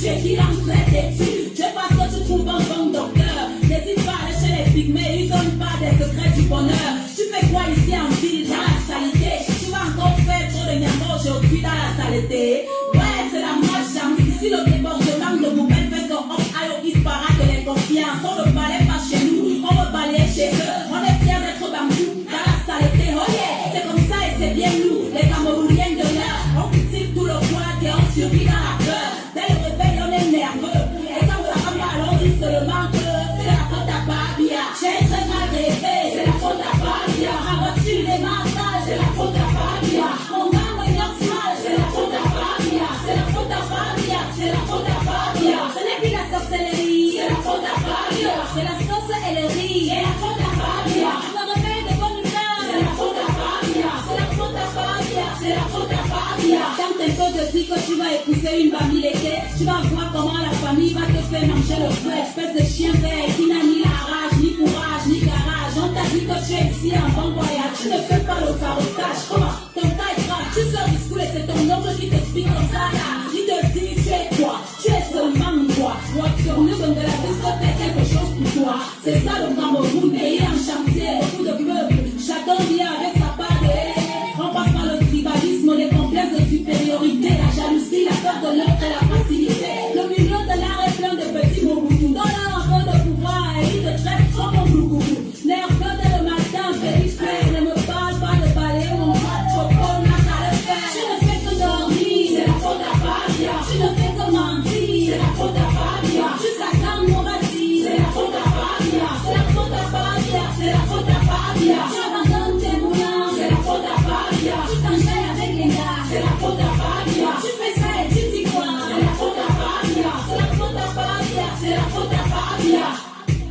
clichés qui l'entraînent dessus. Je pense que tu trouves un bon docteur. N'hésite pas à aller chez les pygmées, ils donnent pas des secrets du bonheur. Tu fais quoi ici en ville dans la saleté? Tu vas encore faire trop de nyambo aujourd'hui dans la saleté. Ouais, c'est la malchance. Ici le débordement de vous-même fait son homme aïe il parade de l'inconfiance. On ne balaye pas chez nous, on veut balayer chez eux. On est fiers d'être bambou dans la saleté. Oh yeah, c'est comme ça et c'est bien nous, les Camerounais de l'heure. On cultive tout le poids et on survit dans la peur. Dès le réveil, on est nerveux. Et quand ça va mal, on dit seulement que c'est la faute à Babia. J'ai très mal rêvé, c'est la faute à Babia. Ma voiture est mentale, c'est la faute à Babia. Mon âme est normale, c'est la faute à Babia. C'est la faute à Babia, c'est la faute à Babia. Ce n'est plus la sorcellerie, c'est la faute à Babia. C'est la sauce et le riz, c'est la faute à Babia. Le réveil de bonne humeur, c'est la faute à Babia. C'est la faute à Babia, c'est la faute à Babia. Quand un peu te dit que tu vas épouser une bamileke, tu vas voir comment la famille va te faire manger le feu. Espèce de chien vert qui n'a ni la rage, ni courage, ni garage. On t'a dit que tu es ici en bon voyage. Tu ne fais pas le carotage. Comment ton tas est grave, tu sors du school et c'est ton oncle qui t'explique comme ça là. Il te dit tu es quoi? Tu es seulement moi. Moi sur nous comme de la piste fait quelque chose pour toi. C'est ça le Cameroun, pays en chantier, beaucoup de peuples. Chacun vient avec sa part de haine. On passe par le tribalisme, les complexes de supériorité, la jalousie, la peur de l'autre et la facilité. Le milieu de l'art est plein de petits mots-boutous. Donne-leur un peu de pouvoir et ils te traitent comme un loup-boubou. Nerveux dès le matin, périphrère, ne me parle pas de balayer mon mat, trop bon, n'a qu'à le faire. Je ne fais que dormir, c'est la faute à Babia. Je ne fais que mentir, c'est la faute à Babia. Jusqu'à quand on va dire, c'est la faute à Babia. C'est la faute à Babia, c'est la faute à Babia. J'abandonne tes moulins, c'est la faute à Babia. Tu t'enchaînes avec les gars, c'est la faute à Babia. Tu fais ça et tu dis quoi, c'est la faute à Babia. C'est la faute à Babia, c'est la faute à Babia.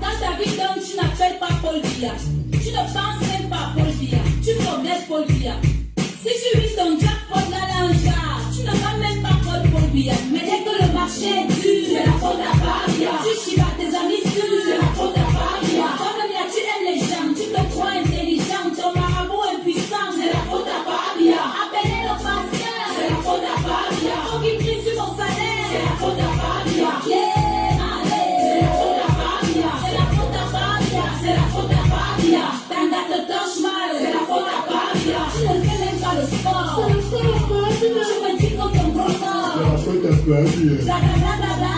Dans ta vie donc tu n'appelles pas Paul Biya. Tu ne penses même pas à Paul Biya. Tu connais Paul Biya. Si tu vis ton jackpot là dans le jar, tu ne vas même pas Paul Biya. Mais dès que le marché est dur, c'est la faute à Babia. Tu chivas tes amis sûrs, c'est la faute à Babia. Comme là tu aimes les gens, tu te crois intelligent, ton marabout impuissant, c'est la faute à Babia. Appelez le pasteur, c'est la faute à Babia. Faut qu'il crie sur mon salaire, c'est la faute à Babia. Yeah, allez, c'est la faute à Babia. C'est la faute à Babia, c'est la faute à Babia. T'as te torche mal, c'est la faute à Babia. Tu ne fais même pas le sport, c'est la faute à Babia. Tu me dis comme ton gros corps, c'est la faute à Babia. Blablabla,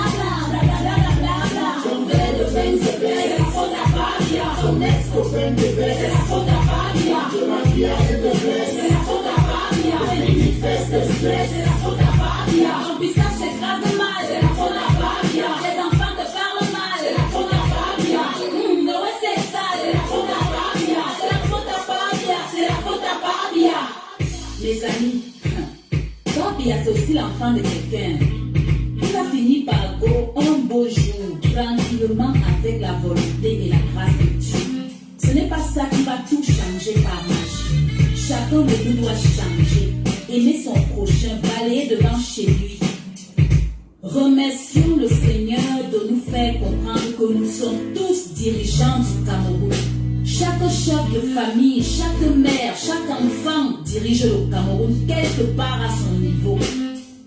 ton verre de vin se baisse, c'est la faute à Babia. Ton ex-copain te baisse, c'est la faute à Babia. Ton maquillage te blesse, c'est la faute à Babia. Ton manifeste te stress, c'est la faute à Babia. Ton pistache s'écrase mal, c'est la faute à Babia. Les enfants te parlent mal, c'est la faute à Babia. Le ouais c'est ça, c'est la faute à Babia. C'est la faute à Babia, c'est la faute à Babia. Les amis, Babia c'est aussi l'enfant de quelqu'un. Il va finir par go un beau jour, tranquillement avec la volonté et la grâce de Dieu. Ce n'est pas ça qui va tout changer par magie. Chacun de nous doit changer, aimer son prochain, balayer devant chez lui. Remercions le Seigneur de nous faire comprendre que nous sommes tous dirigeants du Cameroun. Chaque chef de famille, chaque mère, chaque enfant dirige le Cameroun quelque part à son niveau.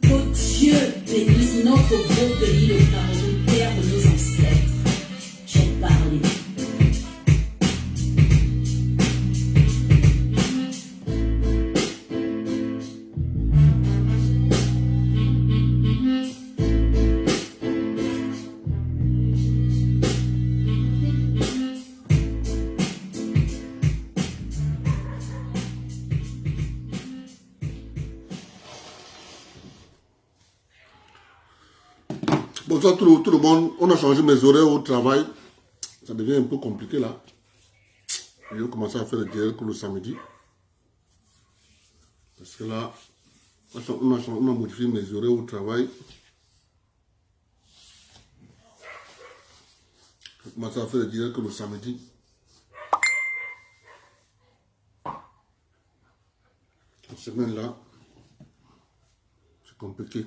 Que Dieu bénisse notre beau pays, le Cameroun, terre de nos ancêtres. J'ai parlé. Bonsoir tout le monde, on a changé mes horaires au travail, ça devient un peu compliqué là. Je vais commencer à faire le direct le samedi. Parce que là, on a modifié mes horaires au travail. Je vais commencer à faire le direct le samedi. Cette semaine là, c'est compliqué.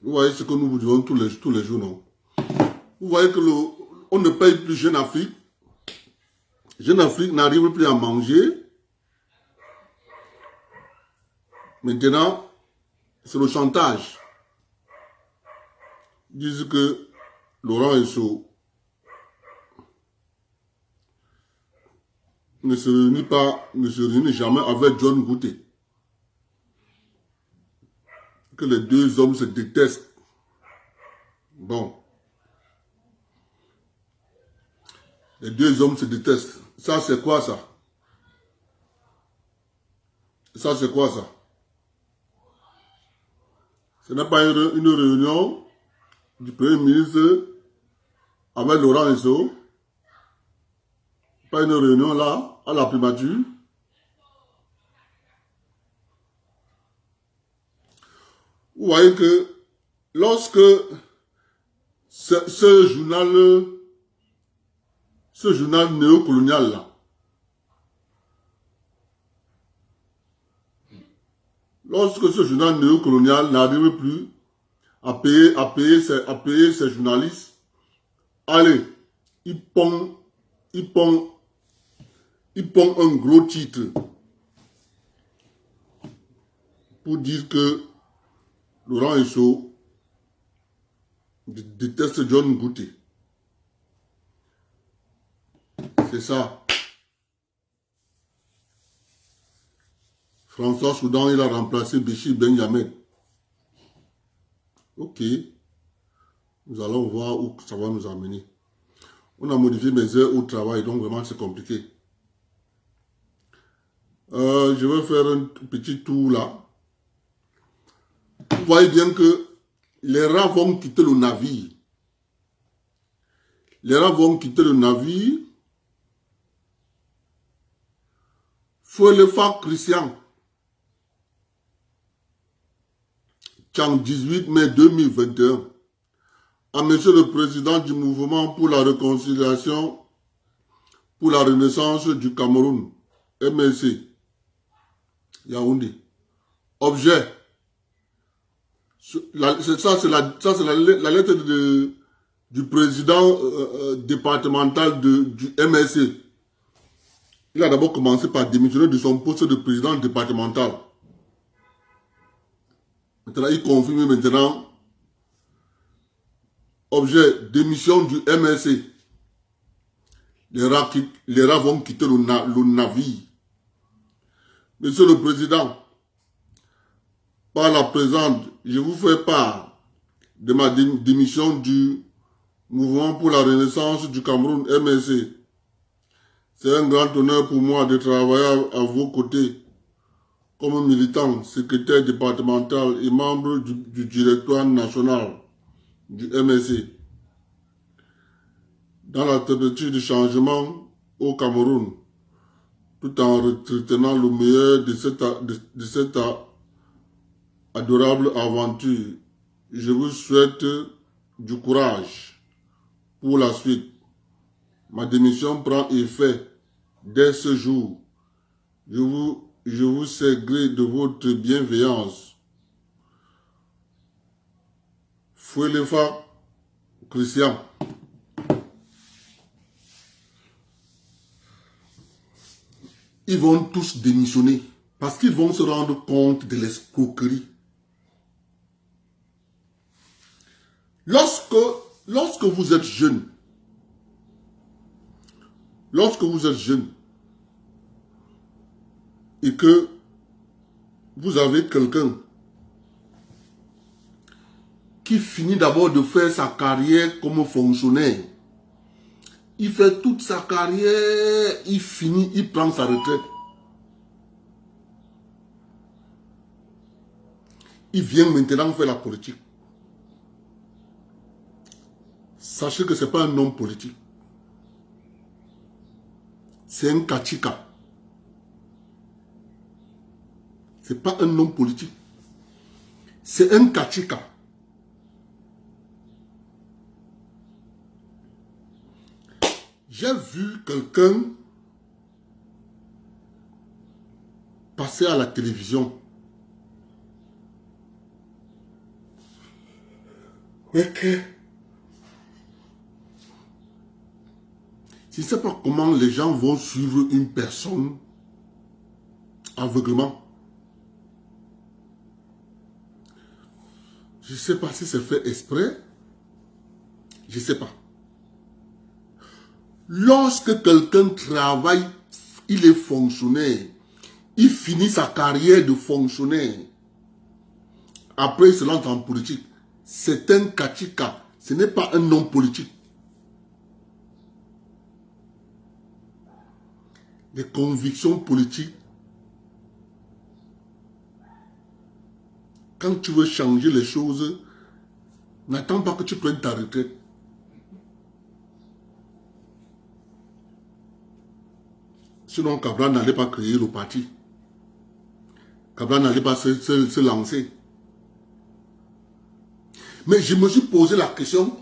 Vous voyez ce que nous vous disons tous les jours, non? Vous voyez que on ne paye plus Jeune Afrique. Jeune Afrique n'arrive plus à manger. Maintenant, c'est le chantage. Ils disent que Laurent Esso ne se réunit jamais avec John Gouté. Que les deux hommes se détestent. Bon. Les deux hommes se détestent. Ça, c'est quoi ça? Ça, c'est quoi ça? Ce n'est pas une réunion du Premier ministre avec Laurent Esso. Pas une réunion là, à la primature. Vous voyez que lorsque ce journal néocolonial là, lorsque ce journal néocolonial n'arrive plus à payer ses journalistes, allez, il pond un gros titre pour dire que Laurent Esso déteste John Gouté. C'est ça. François Soudan, il a remplacé Béchir Benyamin. Ok. Nous allons voir où ça va nous amener. On a modifié mes heures au travail, donc vraiment c'est compliqué. Je vais faire un petit tour là. Vous voyez bien que les rats vont quitter le navire. Les rats vont quitter le navire. Fouelefa Christian. Tchang 18 mai 2021. À Monsieur le Président du Mouvement pour la Réconciliation, pour la Renaissance du Cameroun, MLC, Yaoundé. Objet. Ça, c'est la lettre du président départemental du MLC. Il a d'abord commencé par démissionner de son poste de président départemental. Maintenant, il confirme maintenant. Objet, démission du MLC. Les rats vont quitter le navire. Monsieur le Président, par la présente, je vous fais part de ma démission du Mouvement pour la Renaissance du Cameroun, MLC. C'est un grand honneur pour moi de travailler à vos côtés comme militant, secrétaire départemental et membre du directoire national du MLC. Dans la tentative de changement au Cameroun, tout en retenant le meilleur de cette adorable aventure, je vous souhaite du courage pour la suite. Ma démission prend effet dès ce jour. Je vous sais gré de votre bienveillance. Fouelefa Christian. Ils vont tous démissionner parce qu'ils vont se rendre compte de l'escroquerie. Lorsque vous êtes jeune, et que vous avez quelqu'un qui finit d'abord de faire sa carrière comme fonctionnaire, il fait toute sa carrière, il finit, il prend sa retraite. Il vient maintenant faire la politique. Sachez que ce n'est pas un homme politique. C'est un kachika. Ce n'est pas un homme politique. C'est un kachika. J'ai vu quelqu'un passer à la télévision. Je ne sais pas comment les gens vont suivre une personne aveuglement. Je ne sais pas si c'est fait exprès. Je ne sais pas. Lorsque quelqu'un travaille, il est fonctionnaire. Il finit sa carrière de fonctionnaire. Après, il se lance en politique. C'est un kachika. Ce n'est pas un homme politique. Les convictions politiques, quand tu veux changer les choses, n'attends pas que tu prennes ta retraite. Sinon, Cabral n'allait pas créer le parti. Cabral n'allait pas se lancer. Mais je me suis posé la question,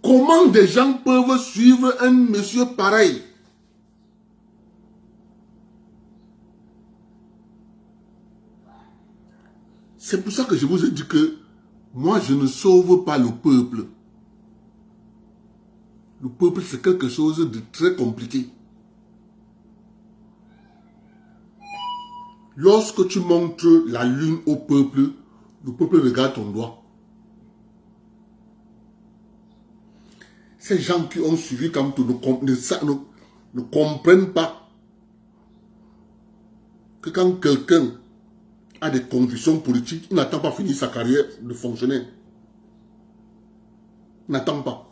comment des gens peuvent suivre un monsieur pareil? C'est pour ça que je vous ai dit que moi, je ne sauve pas le peuple. Le peuple, c'est quelque chose de très compliqué. Lorsque tu montres la lune au peuple, le peuple regarde ton doigt. Ces gens qui ont suivi comme tout ne comprennent pas que quand quelqu'un a des convictions politiques, il n'attend pas finir sa carrière de fonctionnaire. Il n'attend pas.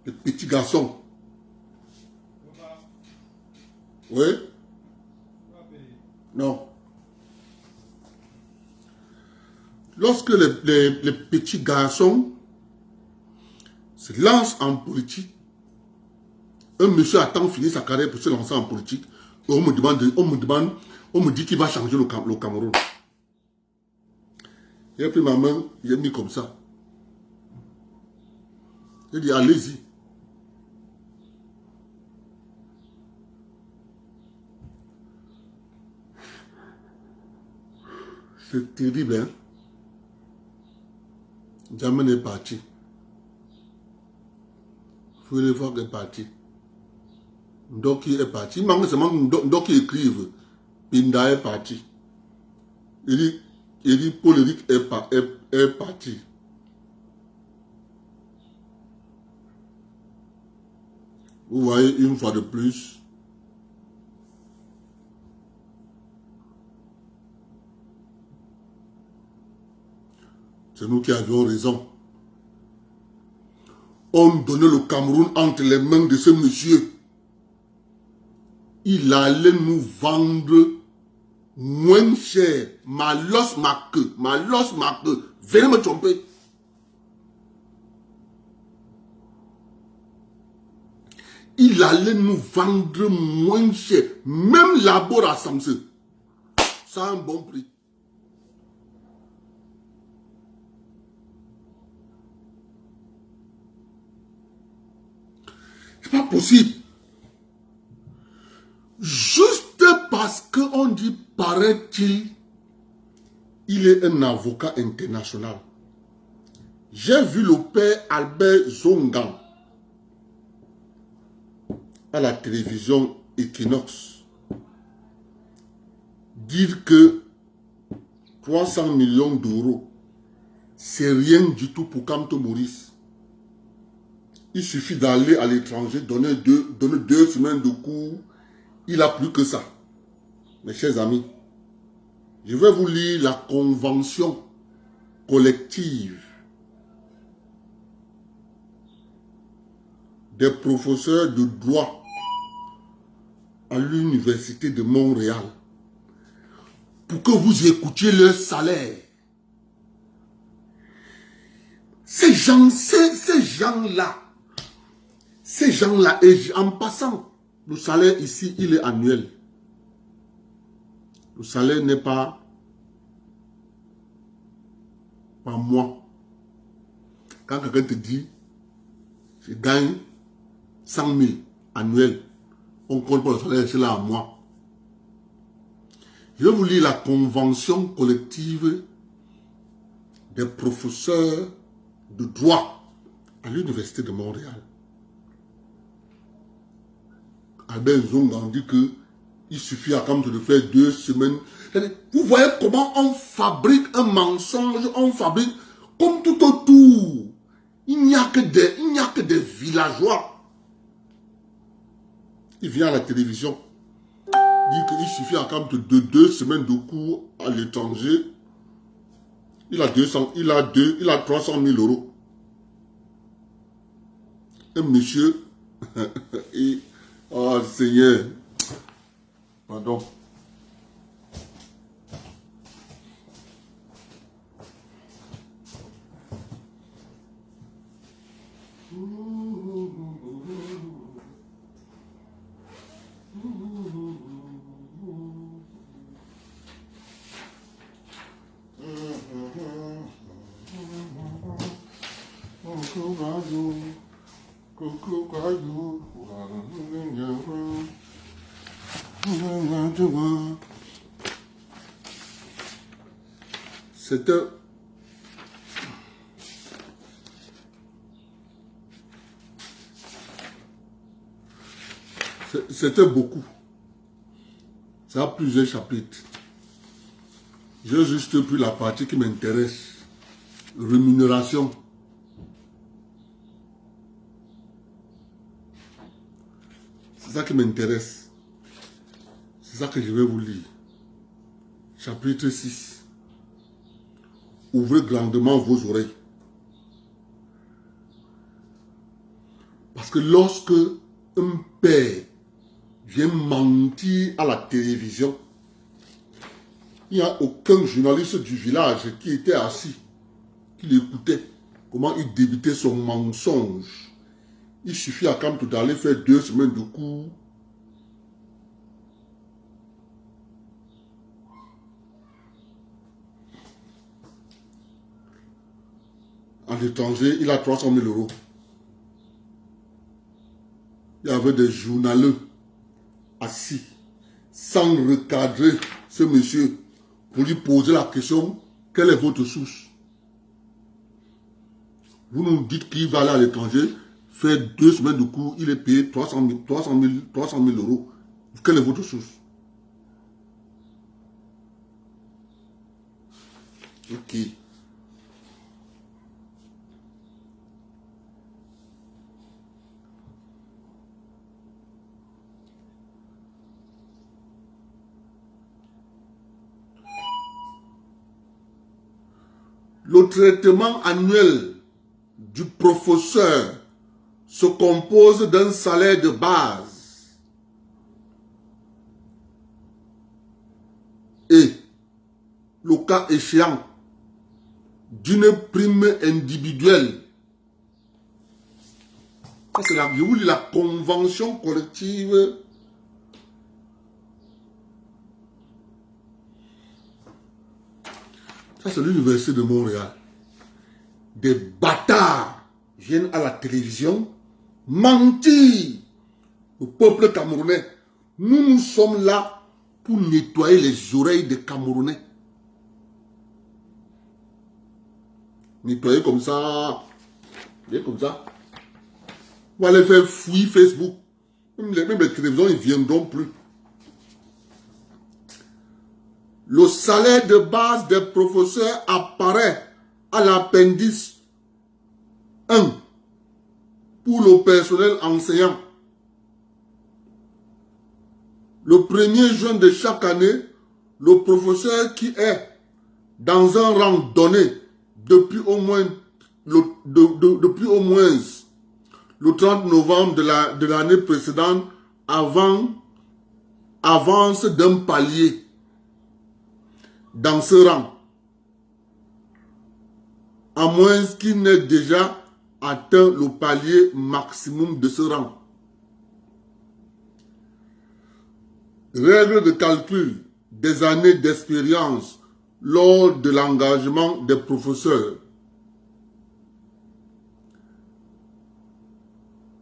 Les petits garçons. Oui? Non. Lorsque les petits garçons se lancent en politique, un monsieur attend de finir sa carrière pour se lancer en politique, et on me dit qu'il va changer le Cameroun. J'ai pris ma main, j'ai mis comme ça. J'ai dit, allez-y. C'est terrible, hein? Jamais n'est parti. Vous voulez voir qu'il est parti. Ndoki est parti. Il manque seulement Ndoki écrive. Pinda est parti. Il dit Paul-Éric est parti. Vous voyez une fois de plus. C'est nous qui avions raison. On donnait le Cameroun entre les mains de ce monsieur. Il allait nous vendre moins cher. Malos ma queue. Venez me tromper. Il allait nous vendre moins cher. Même Labor à Samson. Ça a un bon prix. C'est pas possible. Juste parce qu'on dit, paraît-il, il est un avocat international. J'ai vu le père Albert Zongan à la télévision Equinox dire que 300 millions d'euros, c'est rien du tout pour Kamto Maurice. Il suffit d'aller à l'étranger, donner 2 semaines de cours. Il n'a plus que ça. Mes chers amis, je vais vous lire la convention collective des professeurs de droit à l'université de Montréal pour que vous écoutiez leur salaire. Ces gens-là, et en passant, le salaire ici, il est annuel. Le salaire n'est pas par mois. Quand quelqu'un te dit, je gagne 100 000 annuels, on compte pas le salaire, c'est là à moi. Je vais vous lire la convention collective des professeurs de droit à l'université de Montréal. Albert Nzonga dit qu'il suffit à quand de faire 2 semaines. Vous voyez comment on fabrique un mensonge, on fabrique comme tout autour. Il n'y a que des villageois. Il vient à la télévision, dit qu'il suffit à quand de 2 semaines de cours à l'étranger. Il a 300 000 euros. Un monsieur, et, oh Seigneur, pardon. C'était beaucoup. Ça a plusieurs chapitres. J'ai juste pris la partie qui m'intéresse. Rémunération. C'est ça qui m'intéresse. C'est ça que je vais vous lire. Chapitre 6. Ouvrez grandement vos oreilles. Parce que lorsque un père vient mentir à la télévision, il n'y a aucun journaliste du village qui était assis, qui l'écoutait, comment il débitait son mensonge. Il suffit à quand d'aller faire 2 semaines de cours. À l'étranger, il a 300 000 euros. Il y avait des journaleux assis, sans recadrer ce monsieur, pour lui poser la question, quelle est votre source? Vous nous dites qu'il va aller à l'étranger, faire 2 semaines de cours, il est payé 300 000 euros. Quelle est votre source? Ok. Le traitement annuel du professeur se compose d'un salaire de base et, le cas échéant, d'une prime individuelle. Ça, c'est la convention collective. Ça, c'est l'université de Montréal. Des bâtards viennent à la télévision mentir au peuple camerounais. Nous sommes là pour nettoyer les oreilles des Camerounais. Nettoyer comme ça. Comme ça. On va aller faire fouiller Facebook. Même les télévisions, ils ne viendront plus. Le salaire de base des professeurs apparaît à l'appendice 1 pour le personnel enseignant. Le 1er juin de chaque année, le professeur qui est dans un rang donné depuis au moins le 30 novembre de l'année précédente avance d'un palier dans ce rang, à moins qu'il n'ait déjà atteint le palier maximum de ce rang. Règle de calcul des années d'expérience lors de l'engagement des professeurs.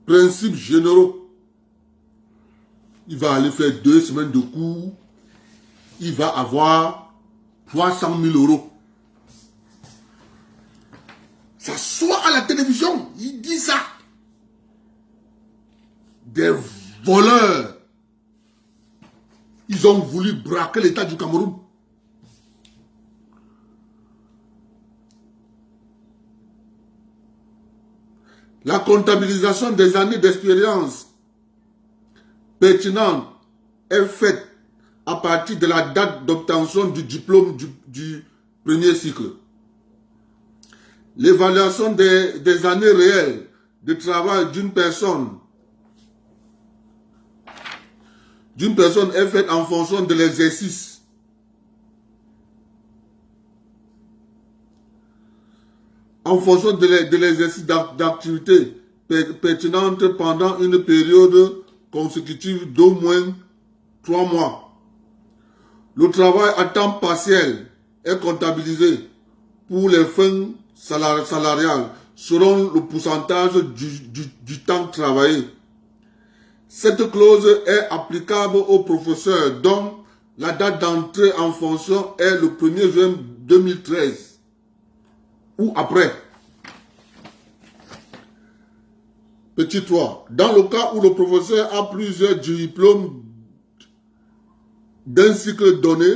Principes généraux. Il va aller faire 2 semaines de cours. Il va avoir 300 000 euros. Ça s'assoit à la télévision, il dit ça. Des voleurs. Ils ont voulu braquer l'État du Cameroun. La comptabilisation des années d'expérience pertinente est faite à partir de la date d'obtention du diplôme du premier cycle. L'évaluation des années réelles de travail d'une personne est faite en fonction de l'exercice. En fonction de l'exercice d'activité pertinente pendant une période consécutive d'au moins 3 mois. Le travail à temps partiel est comptabilisé pour les fins salariales selon le pourcentage du temps travaillé. Cette clause est applicable aux professeurs dont la date d'entrée en fonction est le 1er juin 2013 ou après. Petit 3. Dans le cas où le professeur a plusieurs diplômes d'un cycle donné,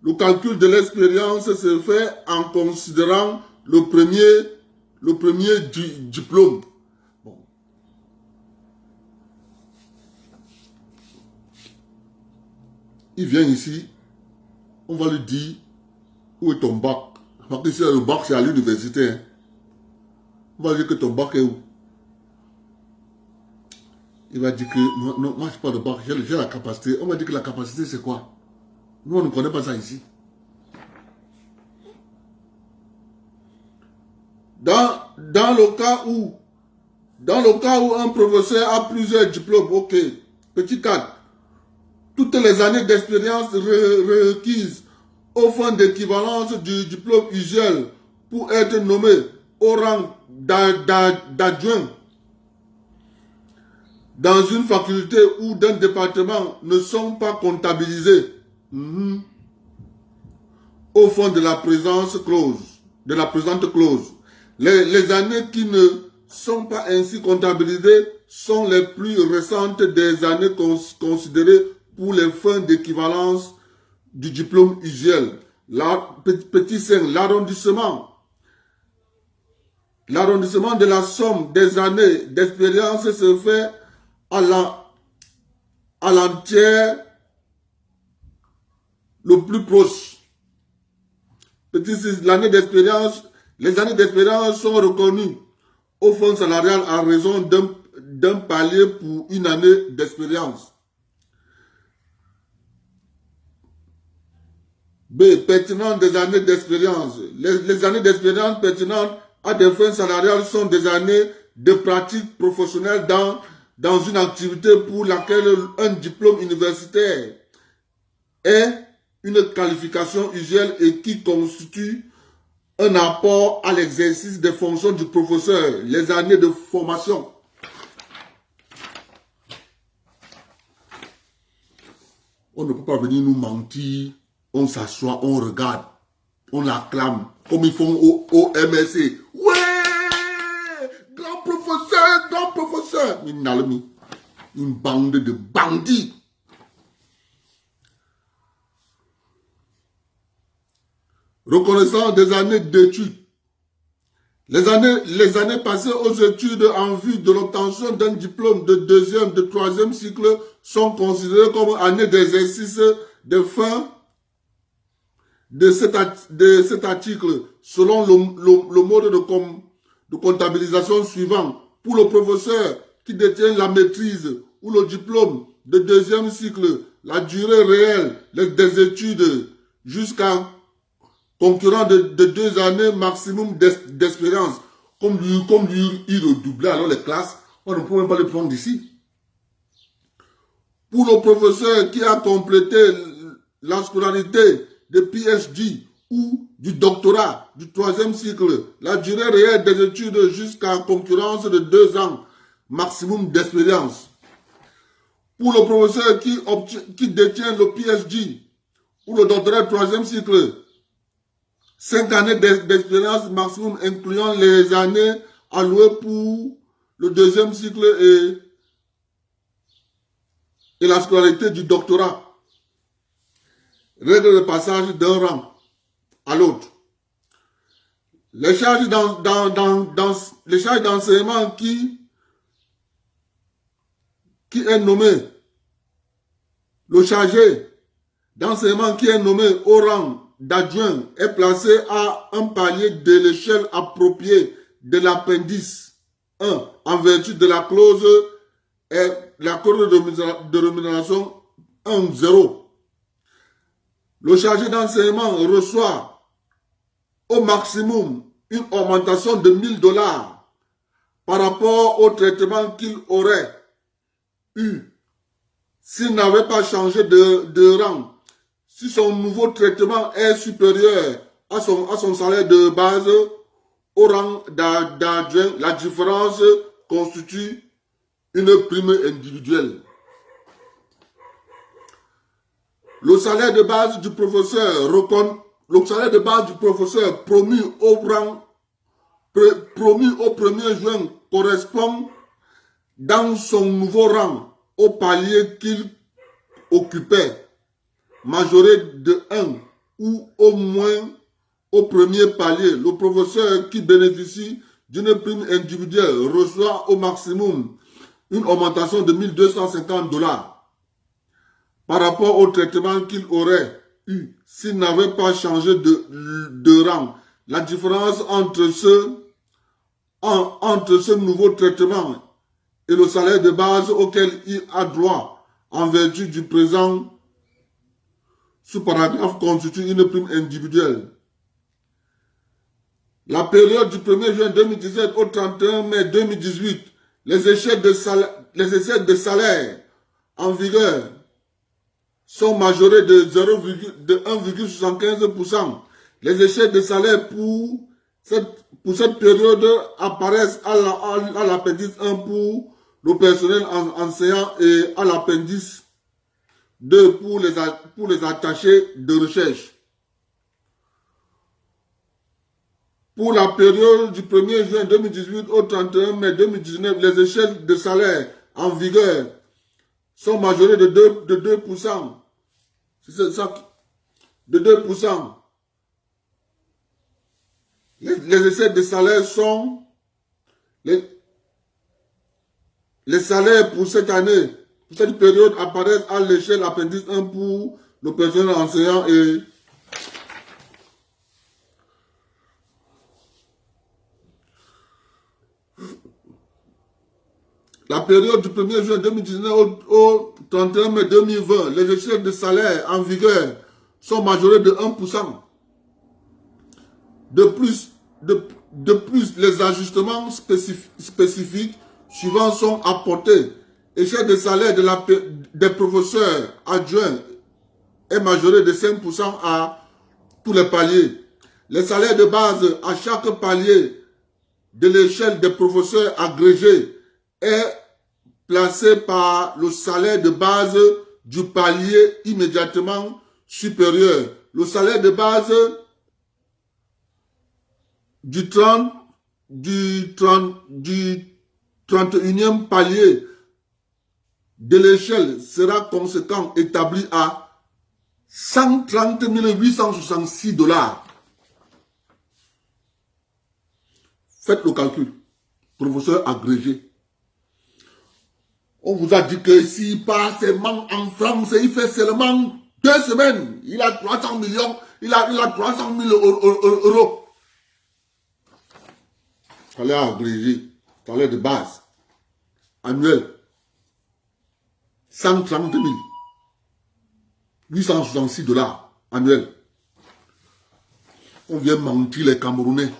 le calcul de l'expérience se fait en considérant le premier diplôme. Bon. Il vient ici, on va lui dire où est ton bac. Parce que si le bac c'est à l'université, hein. On va dire que ton bac est où? Il va dire que non, moi je parle de bac, j'ai la capacité. On va dire que la capacité c'est quoi? Nous on ne connaît pas ça ici. Dans le cas où un professeur a plusieurs diplômes, ok. Petit 4. Toutes les années d'expérience requises au fond d'équivalence du diplôme usuel pour être nommé au rang d'adjoint dans une faculté ou d'un département ne sont pas comptabilisés au fond de la présente clause. Les années qui ne sont pas ainsi comptabilisées sont les plus récentes des années considérées pour les fins d'équivalence du diplôme usuel. Petit 5, l'arrondissement de la somme des années d'expérience se fait à l'entière le plus proche. Petit 6, les années d'expérience sont reconnues au fonds salarial en raison d'un palier pour une année d'expérience. B. Pertinent des années d'expérience. Les années d'expérience pertinentes à des fins salariales sont des années de pratique professionnelle dans une activité pour laquelle un diplôme universitaire est une qualification usuelle et qui constitue un apport à l'exercice des fonctions du professeur. Les années de formation. On ne peut pas venir nous mentir. On s'assoit, on regarde, on acclame, comme ils font au MSC. Ouais! Grand professeur! Une bande de bandits. Reconnaissance des années d'études. Les années passées aux études en vue de l'obtention d'un diplôme de 2e, de 3e cycle sont considérées comme années d'exercice de fin de cet article selon le mode de comptabilisation suivant. Pour le professeur qui détient la maîtrise ou le diplôme de 2e cycle, la durée réelle des études jusqu'à concurrent de 2 années maximum d'expérience. Comme lui, il redoublait alors les classes, on ne peut même pas le prendre d'ici. Pour le professeur qui a complété la scolarité de PhD ou du doctorat du 3e cycle, la durée réelle des études jusqu'à concurrence de 2 ans maximum d'expérience. Pour le professeur qui détient le PhD ou le doctorat du 3e cycle, 5 années d'expérience maximum, incluant les années allouées pour le deuxième cycle et la scolarité du doctorat. Règle de passage d'un rang à l'autre. Les charges d'enseignement qui est nommé, le chargé d'enseignement qui est nommé au rang d'adjoint est placé à un palier de l'échelle appropriée de l'appendice 1 en vertu de la clause de rémunération 1.0. Le chargé d'enseignement reçoit au maximum une augmentation de $1000 par rapport au traitement qu'il aurait eu s'il n'avait pas changé de rang. Si son nouveau traitement est supérieur à son salaire de base au rang d'adjoint, la différence constitue une prime individuelle. Le salaire de base du professeur promu au 1er juin correspond dans son nouveau rang au palier qu'il occupait, majoré de 1 ou au moins au premier palier. Le professeur qui bénéficie d'une prime individuelle reçoit au maximum une augmentation de $1250 par rapport au traitement qu'il aurait eu s'il n'avait pas changé de rang. La différence entre ce nouveau traitement et le salaire de base auquel il a droit en vertu du présent sous-paragraphe constitue une prime individuelle. La période du 1er juin 2017 au 31 mai 2018, les échelles de salaire en vigueur sont majorés de 1,75%. Les échelles de salaire pour cette période apparaissent à l'appendice 1 pour le personnel enseignant et à l'appendice 2 pour les attachés de recherche. Pour la période du 1er juin 2018 au 31 mai 2019, les échelles de salaire en vigueur sont majorées de 2%. C'est ça, de 2%. Les échelles de salaire sont les salaires pour cette année, pour cette période apparaissent à l'échelle appendice 1 pour le personnel enseignant et la période du 1er juin 2019 au 31 mai 2020, les échelles de salaire en vigueur sont majorées de 1%. De plus, les ajustements spécifiques suivants sont apportés. Échelle de salaire des professeurs adjoints est majorée de 5% à tous les paliers. Les salaires de base à chaque palier de l'échelle des professeurs agrégés est placé par le salaire de base du palier immédiatement supérieur. Le salaire de base du 31e palier de l'échelle sera conséquent, établi à $130 866. Faites le calcul. Professeur agrégé. On vous a dit que s'il part seulement en France, il fait seulement 2 semaines. Il a 300 millions, il a 300 000 euros. Salaire agrégé, salaire de base, annuel, 130 866 annuel. On vient mentir les Camerounais.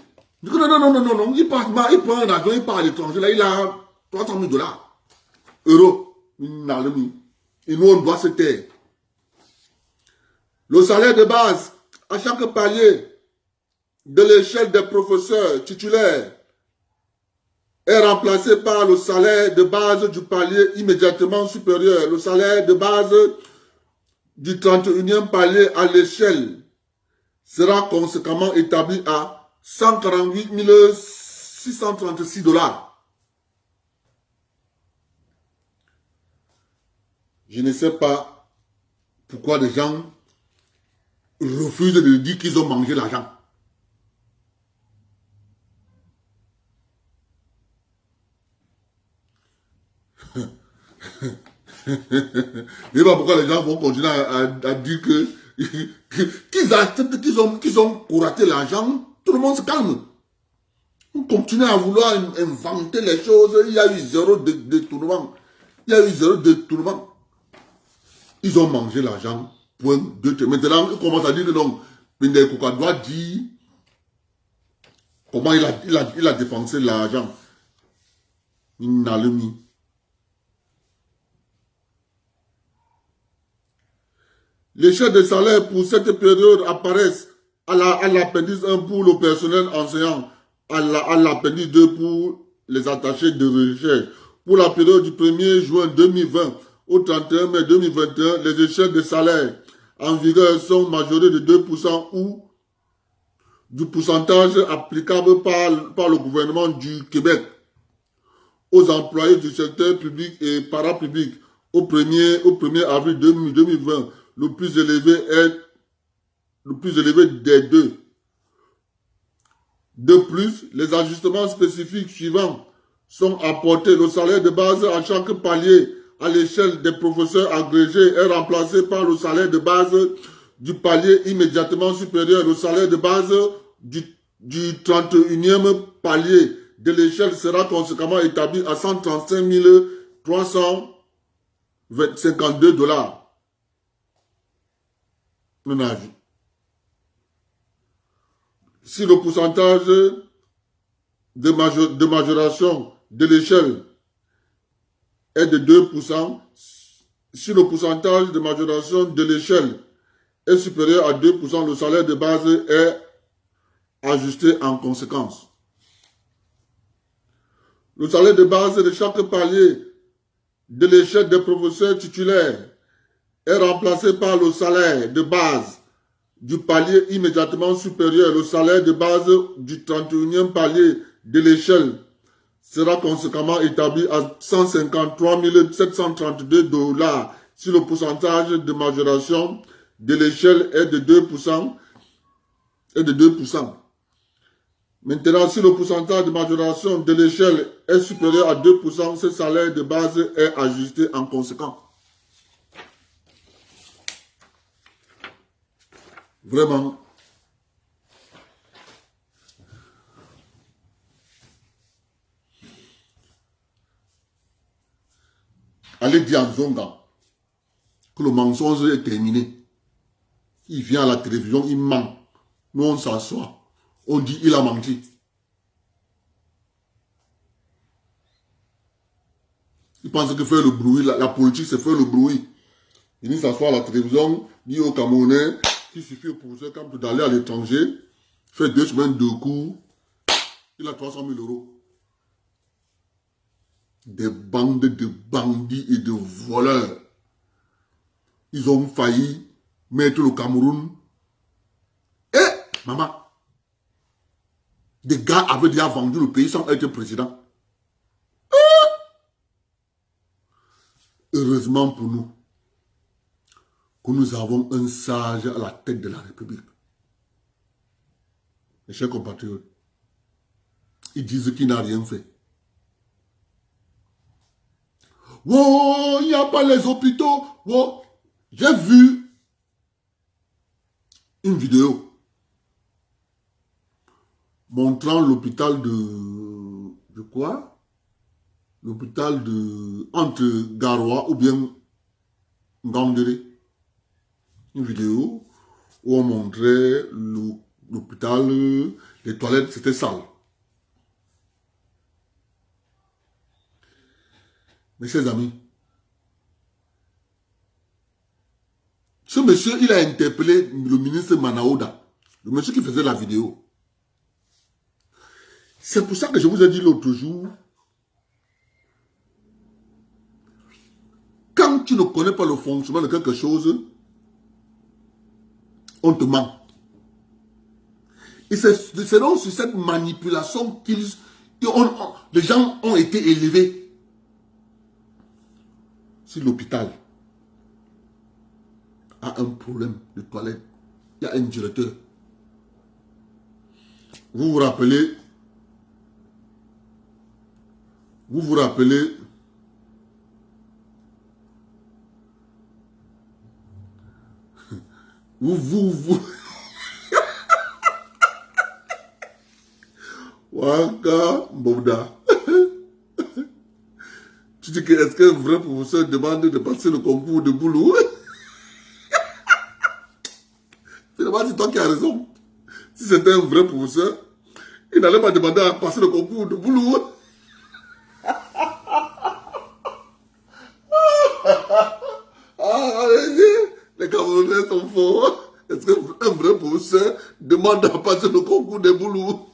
Non, il prend un avion, il part à l'étranger, là, il a 300 000 euros. Et nous, on doit se taire. Le salaire de base, à chaque palier de l'échelle des professeurs titulaires, est remplacé par le salaire de base du palier immédiatement supérieur. Le salaire de base du 31e palier à l'échelle sera conséquemment établi à 148 636 $. Je ne sais pas pourquoi les gens refusent de dire qu'ils ont mangé l'argent. Je ne sais pas pourquoi les gens vont continuer à dire qu'ils acceptent qu'ils ont couraté l'argent. Tout le monde se calme. On continue à vouloir inventer les choses. Il y a eu zéro détournement. Il y a eu zéro détournement. Ils ont mangé l'argent. Point. Maintenant, ils commencent à dire que non. Pindé Kouka doit dire comment il a dépensé l'argent. Il n'a le mis. Les chefs de salaire pour cette période apparaissent à l'appendice 1 pour le personnel enseignant, à l'appendice 2 pour les attachés de recherche. Pour la période du 1er juin 2020 au 31 mai 2021, les échelles de salaire en vigueur sont majorées de 2% ou du pourcentage applicable par le gouvernement du Québec aux employés du secteur public et parapublic au 1er avril 2020. Le plus élevé des deux. De plus, les ajustements spécifiques suivants sont apportés. Le salaire de base à chaque palier à l'échelle des professeurs agrégés est remplacé par le salaire de base du palier immédiatement supérieur. Le salaire de base du 31e palier de l'échelle sera conséquemment établi à 135 352 $. Si le pourcentage de majoration de l'échelle est de 2%, si le pourcentage de majoration de l'échelle est supérieur à 2%, le salaire de base est ajusté en conséquence. Le salaire de base de chaque palier de l'échelle des professeurs titulaires est remplacé par le salaire de base du palier immédiatement supérieur. Le salaire de base du 31e palier de l'échelle sera conséquemment établi à 153 732 $ si le pourcentage de majoration de l'échelle est de 2%. Maintenant, si le pourcentage de majoration de l'échelle est supérieur à 2%, ce salaire de base est ajusté en conséquence. Vraiment. Allez dire à Zonga que le mensonge est terminé. Il vient à la télévision, il ment. Nous, on s'assoit. On dit il a menti. Il pense que faire le bruit, la politique, c'est faire le bruit. Il s'assoit à la télévision, dit aux Camerounais, il suffit pour ce camp d'aller à l'étranger, faire 2 semaines de cours, il a 300 000 €. Des bandes de bandits et de voleurs. Ils ont failli mettre le Cameroun. Maman, des gars avaient déjà vendu le pays sans être président. Heureusement pour nous, que nous avons un sage à la tête de la République. Mes chers compatriotes, ils disent qu'il n'a rien fait. Oh, il n'y a pas les hôpitaux. Oh, j'ai vu une vidéo montrant l'hôpital de quoi? L'hôpital entre Garoua ou bien Ngandere. Une vidéo où on montrait l'hôpital, les toilettes, c'était sale. Mes chers amis, ce monsieur, il a interpellé le ministre Manaouda, le monsieur qui faisait la vidéo. C'est pour ça que je vous ai dit l'autre jour, quand tu ne connais pas le fonctionnement de quelque chose, on te ment. Et c'est donc sur cette manipulation les gens ont été élevés. Si l'hôpital a un problème de toilette, il y a un directeur. Vous vous rappelez, vous Waka Mbouda. Tu dis que est-ce qu'un vrai professeur demande de passer le concours de boulot? Finalement, c'est toi qui as raison. Si c'était un vrai professeur, il n'allait pas demander à passer le concours de boulot. Les Camerounais sont forts. Est-ce qu'un vrai professeur demande à passer le concours de boulot?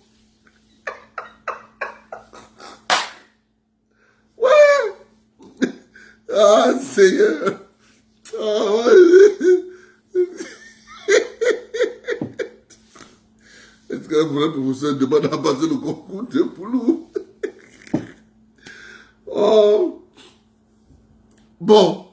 Ouais. Ah, Seigneur. Ah, ouais. Est-ce qu'un vrai professeur demande à passer le concours de boulot? Oh. Bon.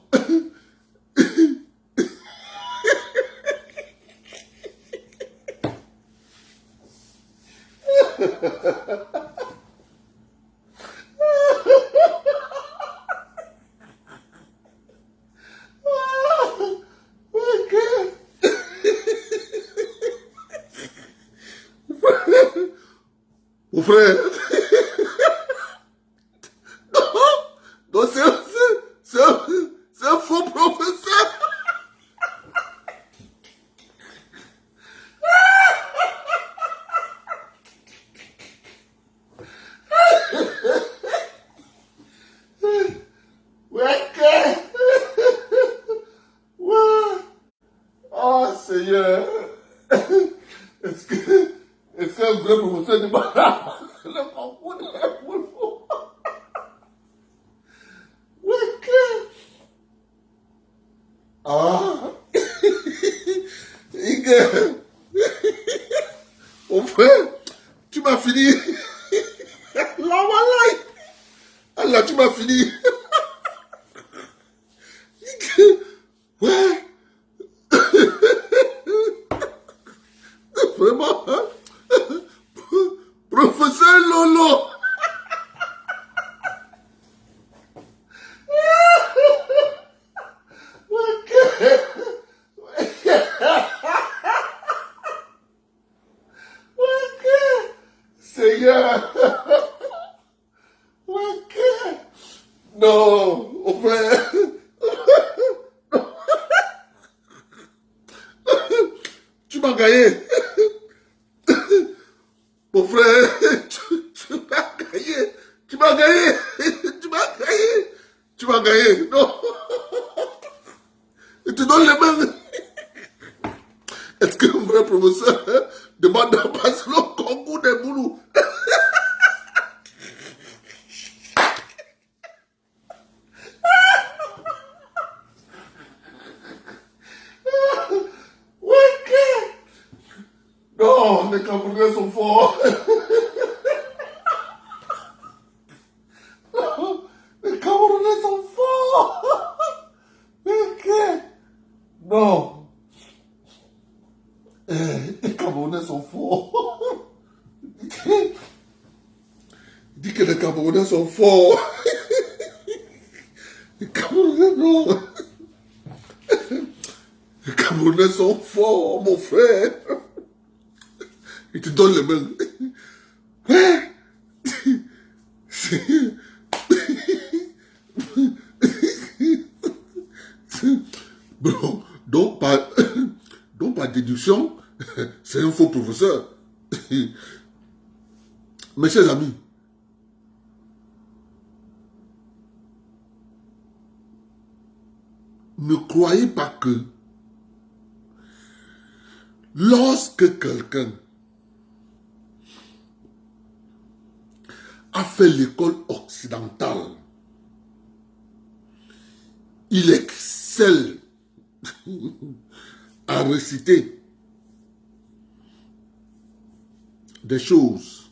Mon frère. Donc c'est un faux professeur. Ouais. Oh Seigneur. Est-ce qu'un vrai professeur demande à passer le concours de boulot? Ouais. Ah. Mon frère, tu m'as fini. Là, voilà. Allah, tu m'as fini. Ouais. Vraiment. Hein? Professeur Lolo. Seigneur. Non, mon frère. Tu m'as gagné. Mon frère, tu m'as gagné. Tu m'as gagné. Tu m'as gagné. Tu m'as gagné. Non. Je te donne les mains. Est-ce qu'un vrai professeur demande à passer le concours des boulous? Non, les Camerounais sont forts. Les Camerounais sont forts. Non. Les Camerounais sont forts. Il dit que les Camerounais sont forts. Les Camerounais, non. Les Camerounais sont forts, mon frère. Il te donne les mains. Ouais. Bon, donc par déduction, c'est un faux professeur. Mes chers amis, ne croyez pas que lorsque quelqu'un a fait l'école occidentale, il excelle à réciter des choses.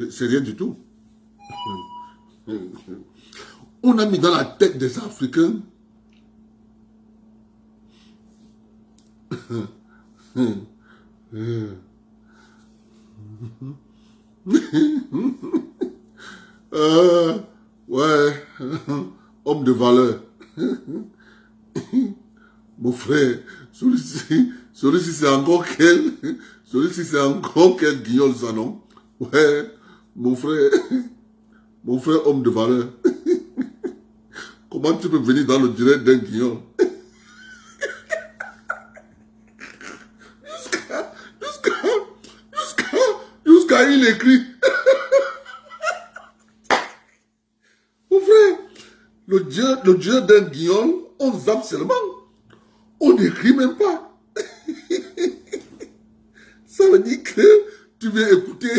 C'est rien du tout. On a mis dans la tête des Africains ouais, homme de valeur. Mon frère, celui-ci c'est encore quel guignol ça, non? Ouais, mon frère, homme de valeur. Comment tu peux venir dans le direct d'un guignol? Jusqu'à il écrit. Mon frère, le dieu d'un guignol, on zappe seulement. On n'écrit même pas. Ça veut dire que tu viens écouter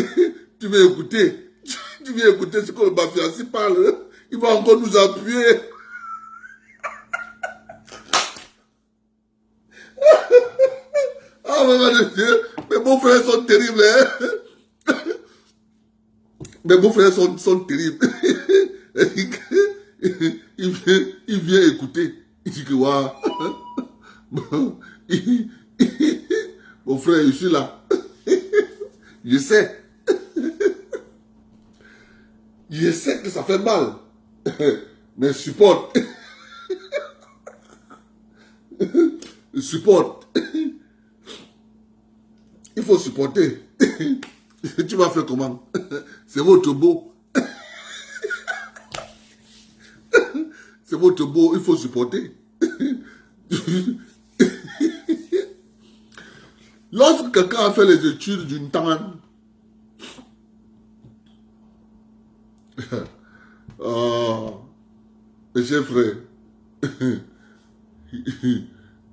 ce que le Bafiassi parle. Il va encore nous appuyer. Ah, mon Dieu, mes beaux frères sont terribles. Hein? Mes beaux frères sont terribles. Il vient écouter. Il dit que waouh. Mon frère, je suis là. Je sais. Je sais que ça fait mal. Mais supporte. Supporte. Il faut supporter. Tu vas faire comment? C'est votre beau. C'est votre beau, il faut supporter. Lorsque quelqu'un a fait les études d'une temps, mes chers frères,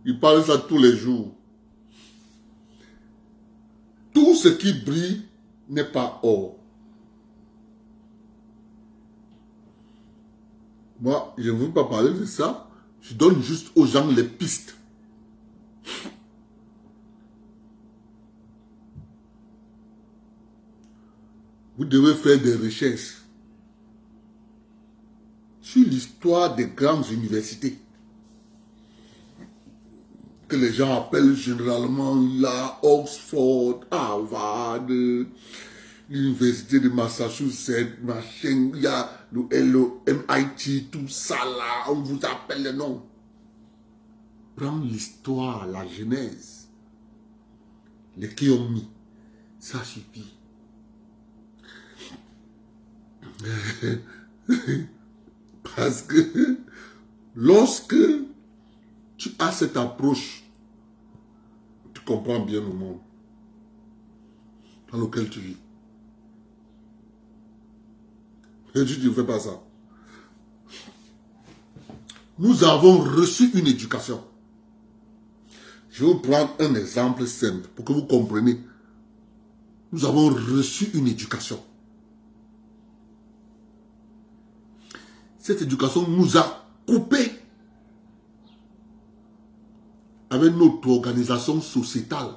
il parle ça tous les jours. Tout ce qui brille n'est pas or. Moi, je ne veux pas parler de ça. Je donne juste aux gens les pistes. Vous devez faire des recherches sur l'histoire des grandes universités que les gens appellent généralement la Oxford, Harvard, l'université de Massachusetts, machin, il y a le MIT, tout ça là, on vous appelle le nom. Prends l'histoire, la genèse, les qui ont mis, ça suffit. Parce que lorsque tu as cette approche, tu comprends bien le monde dans lequel tu vis. Et tu ne fais pas ça. Nous avons reçu une éducation. Je vais vous prendre un exemple simple pour que vous compreniez. Nous avons reçu une éducation. Cette éducation nous a coupés avec notre organisation sociétale.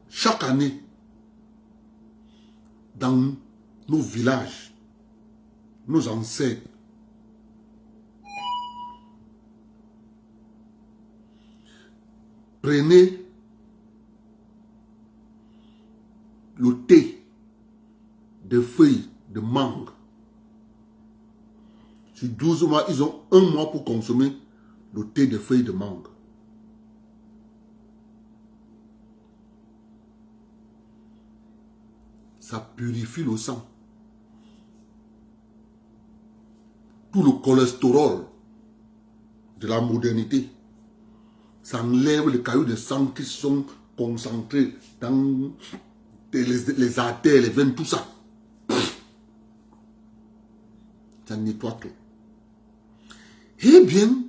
Chaque année, dans nos villages, nos ancêtres, prenaient le thé de feuilles de mangue. Sur 12 mois, ils ont 1 mois pour consommer le thé de feuilles de mangue. Ça purifie le sang. Tout le cholestérol de la modernité. Ça enlève les cailloux de sang qui sont concentrés dans les artères, les veines, tout ça. Ça nettoie tout. Eh bien,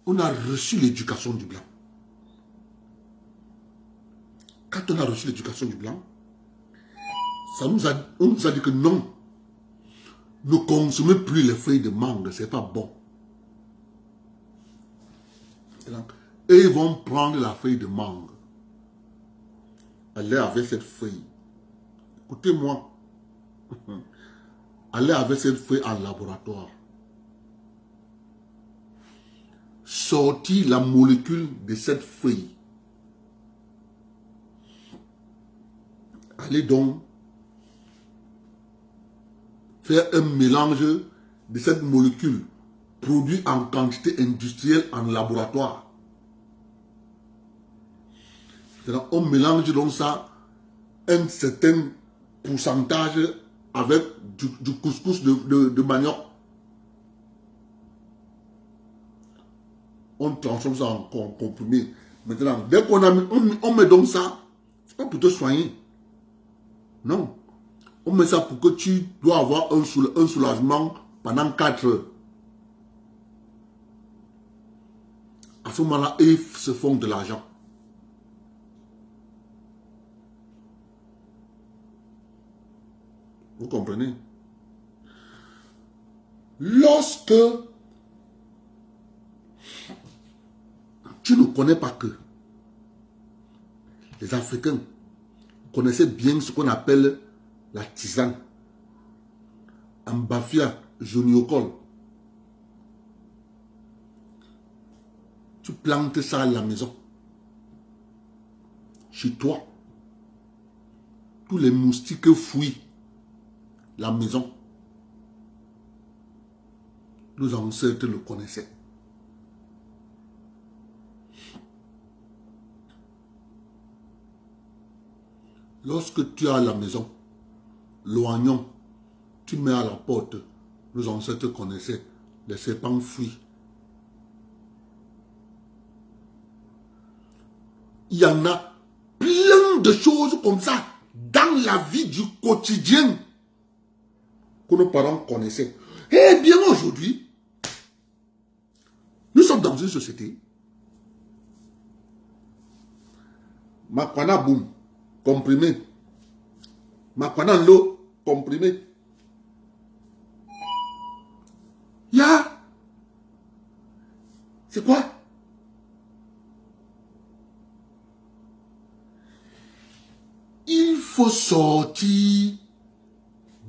on a reçu l'éducation du blanc. Quand on a reçu l'éducation du blanc, on nous a dit que non, ne consommez plus les feuilles de mangue, c'est pas bon. Et ils vont prendre la feuille de mangue. Allez avec cette feuille. Écoutez-moi. Allez avec cette feuille en laboratoire. Sortir la molécule de cette feuille. Allez donc faire un mélange de cette molécule produite en quantité industrielle en laboratoire. On mélange donc ça un certain pourcentage avec du couscous de manioc. On transforme ça en comprimé. Maintenant, dès qu'on a mis, on met donc ça, c'est pas pour te soigner. Non. On met ça pour que tu dois avoir un soulagement pendant 4 heures. À ce moment-là, ils se font de l'argent. Vous comprenez? Lorsque tu ne connais pas que les Africains connaissaient bien ce qu'on appelle la tisane, Ambafia, Joniocol. Tu plantes ça à la maison. Chez toi, tous les moustiques fuient la maison. Nos ancêtres le connaissaient. Lorsque tu as à la maison l'oignon, tu mets à la porte. Nos ancêtres connaissaient. Les serpents fuient. Il y en a plein de choses comme ça dans la vie du quotidien que nos parents connaissaient. Eh bien aujourd'hui, nous sommes dans une société. Makwana boum, comprimé. Makwana l'eau, comprimé. Ya. C'est quoi? Il faut sortir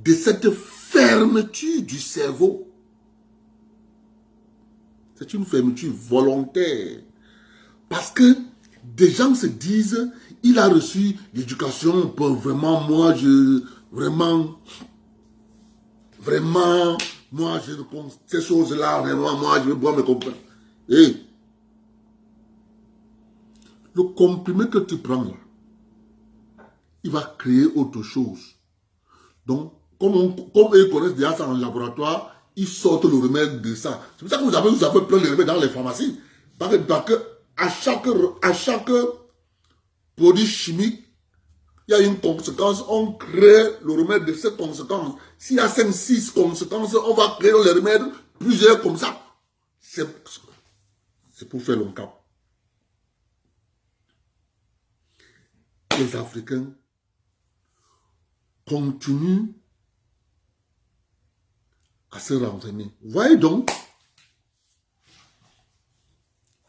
de cette fermeture du cerveau. C'est une fermeture volontaire. Parce que des gens se disent, il a reçu l'éducation pour vraiment, moi, moi, je ne pense, ces choses-là, vraiment, moi, je veux boire mes comprimés. Et le comprimé que tu prends là, il va créer autre chose. Donc, comme ils connaissent déjà ça en laboratoire, ils sortent le remède de ça. C'est pour ça que vous avez plein de remèdes dans les pharmacies. Parce que à chaque produit chimique, il y a une conséquence. On crée le remède de cette conséquence. S'il y a 5-6 conséquences, on va créer les remèdes, plusieurs comme ça. C'est pour faire longtemps. Les Africains continuent à se renfermer. Voyez donc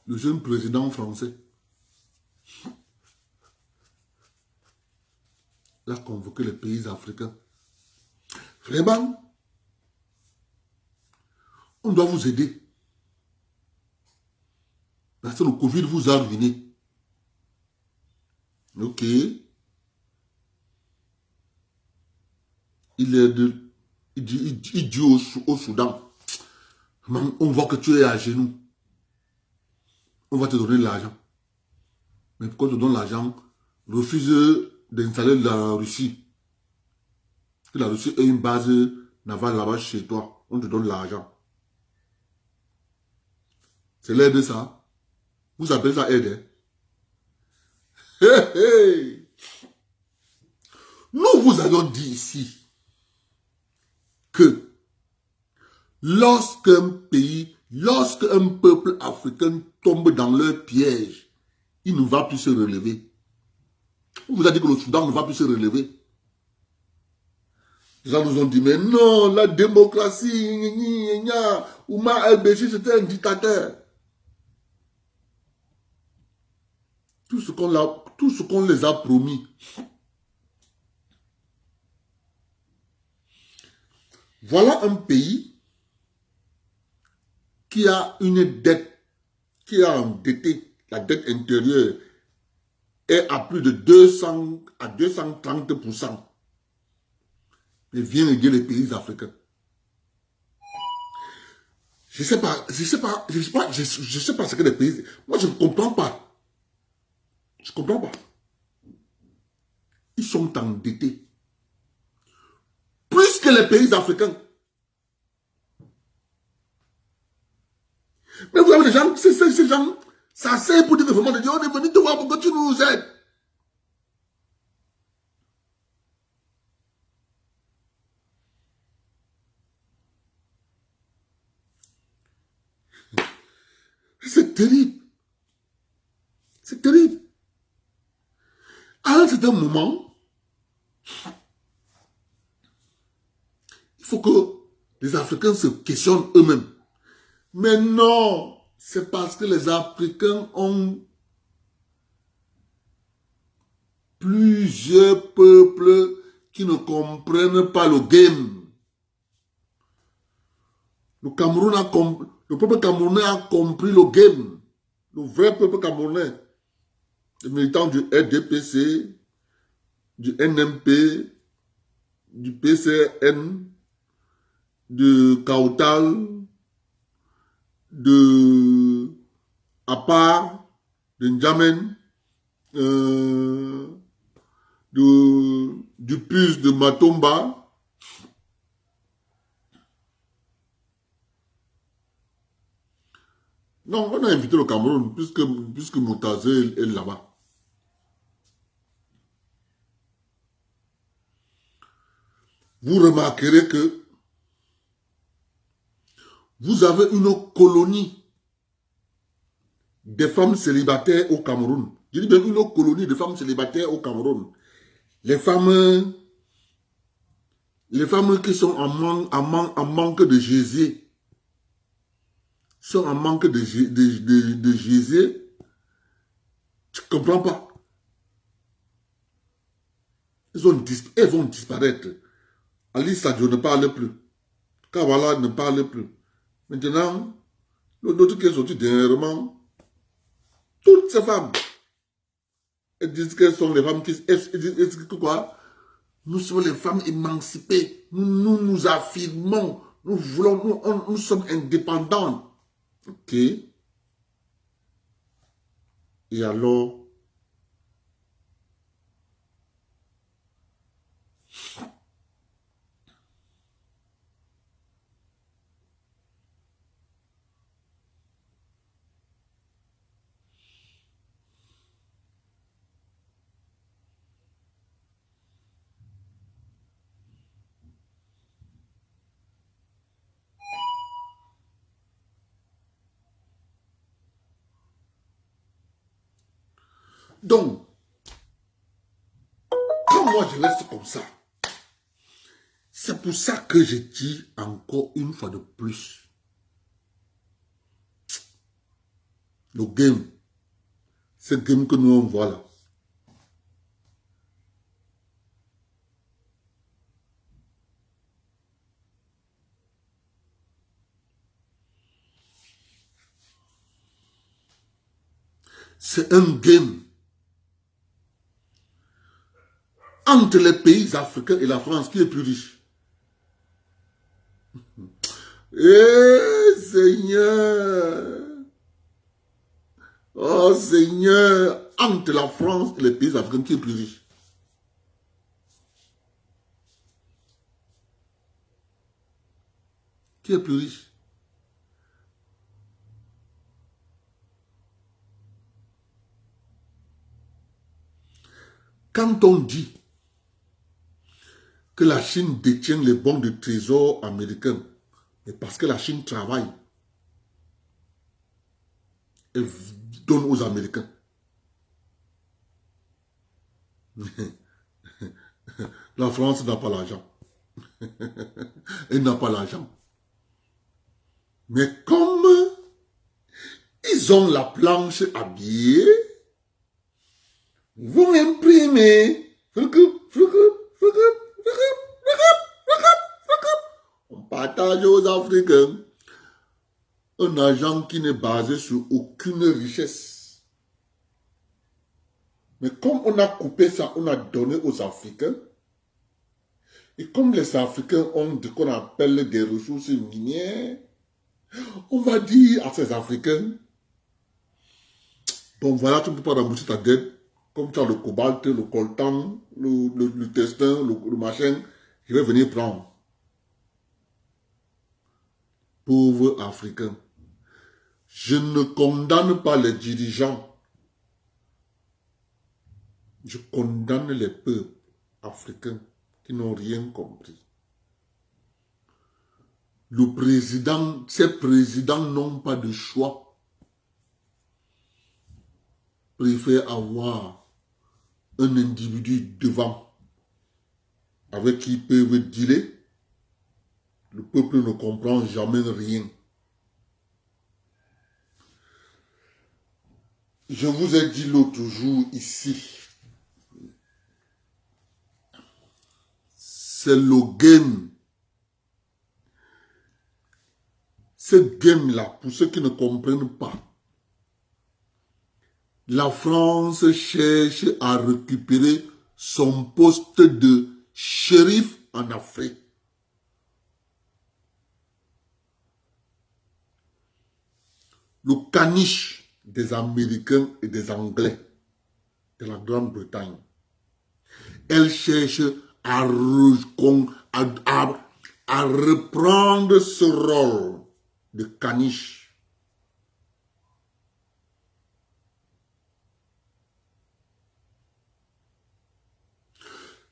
le jeune président français. Il a convoqué les pays africains. Vraiment, on doit vous aider. Parce que le Covid vous a ruiné. Ok. Il dit au Soudan, on voit que tu es à genoux. On va te donner de l'argent. Mais pourquoi on te donne l'argent? Refuse d'installer la Russie. Que la Russie ait une base navale là-bas chez toi. On te donne l'argent. C'est l'aide ça. Vous appelez ça aide. Hein? Hey, hey. Nous vous avons dit ici que lorsqu'un pays, lorsqu'un peuple africain tombe dans leur piège, il ne va plus se relever. On vous a dit que le Soudan ne va plus se relever. Les gens nous ont dit, mais non, la démocratie, Oumar el-Béchir, c'était un dictateur. tout ce qu'on les a promis. Voilà un pays qui a une dette, qui a endetté, la dette intérieure est à plus de 200 à 230%. Et vient aider les pays africains. Je sais pas ce que les pays... Moi, je ne comprends pas. Je ne comprends pas. Ils sont endettés. Plus que les pays africains. Mais vous avez des gens, ces gens, ça sert pour dire vraiment de dire, on est venu te voir pour que tu nous aides. C'est terrible. C'est terrible. À un certain moment, il faut que les Africains se questionnent eux-mêmes. Mais non, c'est parce que les Africains ont plusieurs peuples qui ne comprennent pas le game. Le peuple camerounais a compris le game. Le vrai peuple camerounais. Les militants du RDPC, du NMP, du PCN, de Kautal, de APAR, de N'Djamen, du PUS de Matomba. Non, on a invité le Cameroun puisque Moutazé est là-bas. Vous remarquerez que vous avez une colonie des femmes célibataires au Cameroun. Je dis bien une colonie de femmes célibataires au Cameroun. Les femmes qui sont en manque de Jésus, sont en manque de Jésus, tu ne comprends pas. Elles vont disparaître. Ali Sadio ne parle plus. Kawala ne parle plus. Maintenant, l'autre qui est sorti dernièrement, toutes ces femmes, elles disent qu'elles sont les femmes qui... Elles disent que quoi? Nous sommes les femmes émancipées. Nous affirmons. Nous voulons... Nous sommes indépendants. Ok. Et alors... Donc, quand moi je reste comme ça, c'est pour ça que je dis encore une fois de plus. Le game, ce game que nous on voit là. C'est un game entre les pays africains et la France qui est plus riche. Eh Seigneur! Oh Seigneur! Entre la France et les pays africains qui est plus riche. Qui est plus riche? Quand on dit que la Chine détient les bons de trésor américains, c'est parce que la Chine travaille et donne aux Américains. La France n'a pas l'argent. Elle n'a pas l'argent. Mais comme ils ont la planche à billets, Ils vont imprimer. On partage aux Africains un argent qui n'est basé sur aucune richesse. Mais comme on a coupé ça, on a donné aux Africains. Et comme les Africains ont ce qu'on appelle des ressources minières, on va dire à ces Africains, bon voilà, tu ne peux pas rembourser ta dette. Comme tu as le cobalt, le coltan, le testin, le machin, je vais venir prendre. Pauvres Africains. Je ne condamne pas les dirigeants. Je condamne les peuples africains qui n'ont rien compris. Le président, ces présidents n'ont pas de choix. Préfèrent avoir un individu devant avec qui ils peuvent dealer. Le peuple ne comprend jamais rien. Je vous ai dit l'autre jour ici, c'est le game. Ce game-là, pour ceux qui ne comprennent pas, la France cherche à récupérer son poste de shérif en Afrique. Le caniche des Américains et des Anglais de la Grande-Bretagne. Elle cherche à reprendre ce rôle de caniche.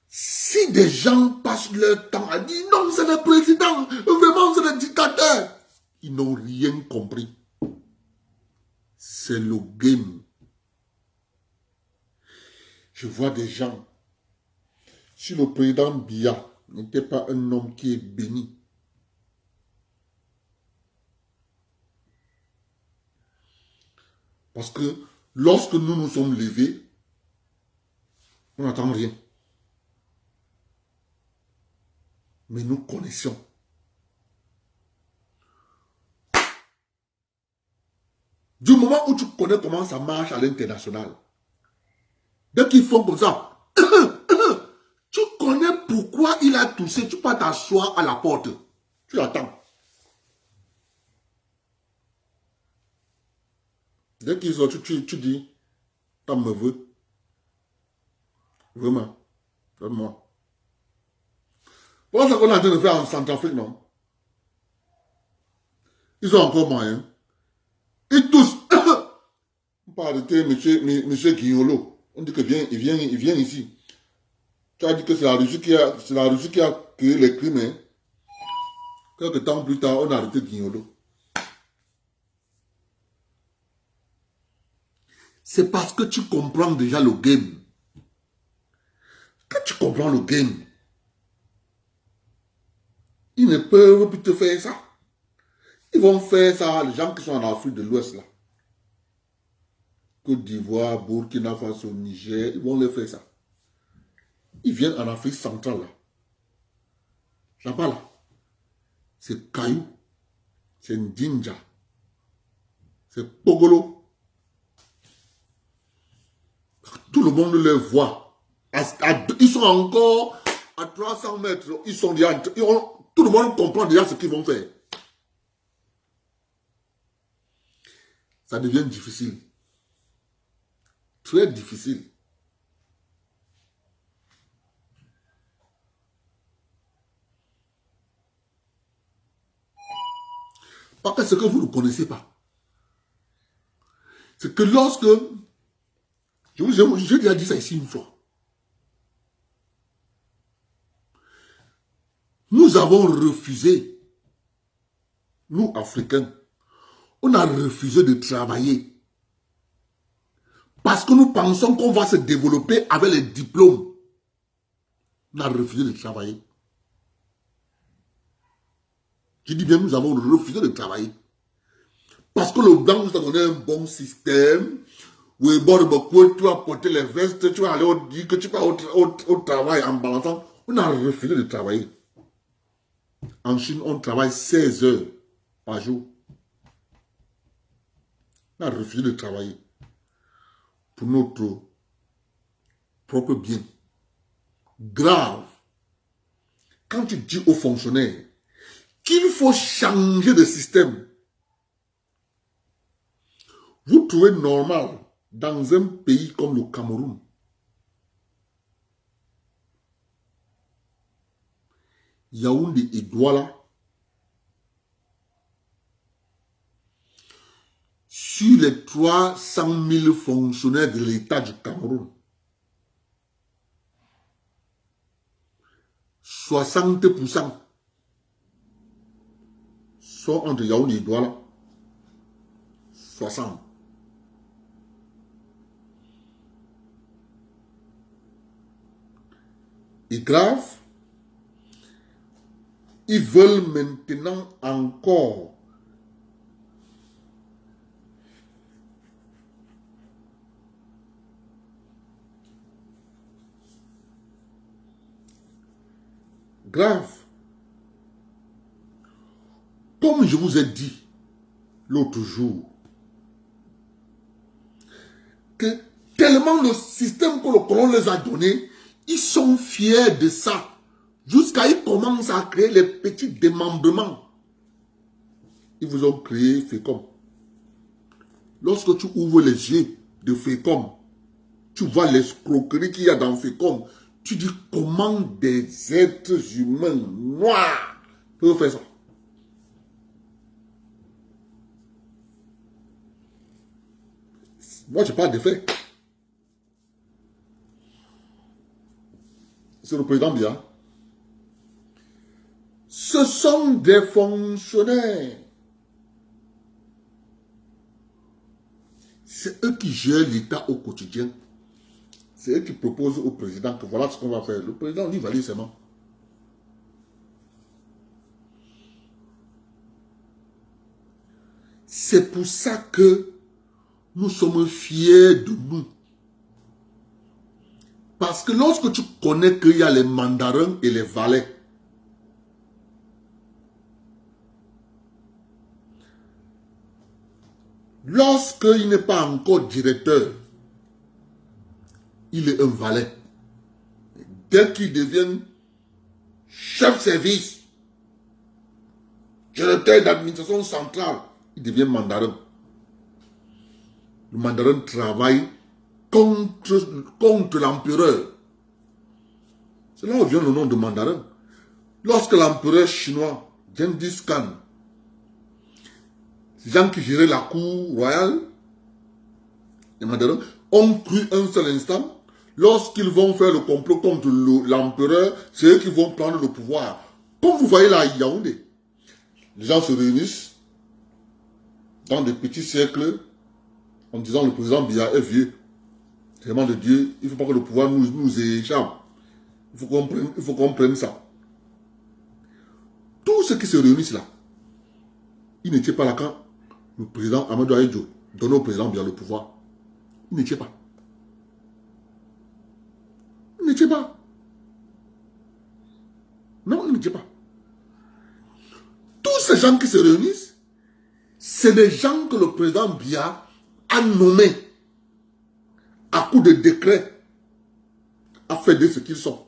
Si des gens passent leur temps à dire non, c'est le président, vraiment c'est le dictateur, ils n'ont rien compris. C'est le game. Je vois des gens. Si le président Biya n'était pas un homme qui est béni, parce que lorsque nous nous sommes levés, on n'attend rien. Mais nous connaissions. Du moment où tu connais comment ça marche à l'international, dès qu'ils font comme ça, tu connais pourquoi il a toussé, tu peux t'asseoir à la porte. Tu attends. Dès qu'ils sont, tu dis, t'en me veux. Vraiment. Donne-moi. Voilà ce qu'on est en train de faire en Centrafrique, non? Ils ont encore moyen. Ils toussent. On peut arrêter monsieur Guignolo. On dit que il vient ici. Tu as dit que c'est la Russie qui a créé les crimes. Hein? Quelques temps plus tard, on a arrêté Guignolo. C'est parce que tu comprends déjà le game. Quand tu comprends le game, ils ne peuvent plus te faire ça. Ils vont faire ça, les gens qui sont en Afrique de l'Ouest, là. Côte d'Ivoire, Burkina Faso, Niger, ils vont les faire ça. Ils viennent en Afrique centrale, là. Là-bas, là. C'est Kayou, c'est Ndinja, c'est Pogolo. Tout le monde les voit. Ils sont encore à 300 mètres. Ils sont déjà, tout le monde comprend déjà ce qu'ils vont faire. Ça devient difficile. Très difficile. Parce que ce que vous ne connaissez pas, c'est que lorsque, j'ai déjà dit ça ici une fois, nous avons refusé, nous Africains, on a refusé de travailler parce que nous pensons qu'on va se développer avec les diplômes. On a refusé de travailler. Je dis bien, nous avons refusé de travailler. Parce que le blanc nous a donné un bon système Oui, bon, tu vas porter les vestes, tu vas aller dire que tu vas au travail en balançant. On a refusé de travailler. En Chine, on travaille 16 heures par jour. On a refusé de travailler pour notre propre bien. Grave. Quand tu dis aux fonctionnaires qu'il faut changer de système, vous trouvez normal dans un pays comme le Cameroun, Yaoundé et Douala, sur les 300 000 fonctionnaires de l'État du Cameroun, 60% sont entre Yaoundé et Douala. 60. Et grave, ils veulent maintenant encore grave. Comme je vous ai dit l'autre jour, que tellement le système que le colon les a donné, ils sont fiers de ça. Jusqu'à ils commencent à créer les petits démembrements. Ils vous ont créé FECOM. Lorsque tu ouvres les yeux de FECOM, tu vois l'escroquerie qu'il y a dans FECOM. Tu dis comment des êtres humains noirs peuvent faire ça. Moi, je parle de faits. C'est le président Biya. Ce sont des fonctionnaires. C'est eux qui gèrent l'État au quotidien. C'est eux qui proposent au président que voilà ce qu'on va faire. Le président lui valide seulement. C'est pour ça que nous sommes fiers de nous. Parce que lorsque tu connais qu'il y a les mandarins et les valets, lorsqu'il n'est pas encore directeur, il est un valet. Dès qu'il devient chef service, directeur d'administration centrale, il devient mandarin. Le mandarin travaille contre l'empereur. C'est là où vient le nom de mandarin. Lorsque l'empereur chinois, Gengis Khan, les gens qui géraient la cour royale, les mandarins, ont cru un seul instant, lorsqu'ils vont faire le complot contre l'empereur, c'est eux qui vont prendre le pouvoir. Comme vous voyez là à Yaoundé, les gens se réunissent dans des petits cercles en disant le président Biya est vieux. Vraiment de Dieu, il ne faut pas que le pouvoir nous échappe. Il faut qu'on prenne ça. Tous ceux qui se réunissent là, ils n'étaient pas là quand le président Amadou Ahidjo donnait au président Biya le pouvoir. Ils n'étaient pas. Ils n'étaient pas. Non, ils n'étaient pas. Tous ces gens qui se réunissent, c'est des gens que le président Biya a nommés à coup de décret, à faire de ce qu'ils sont.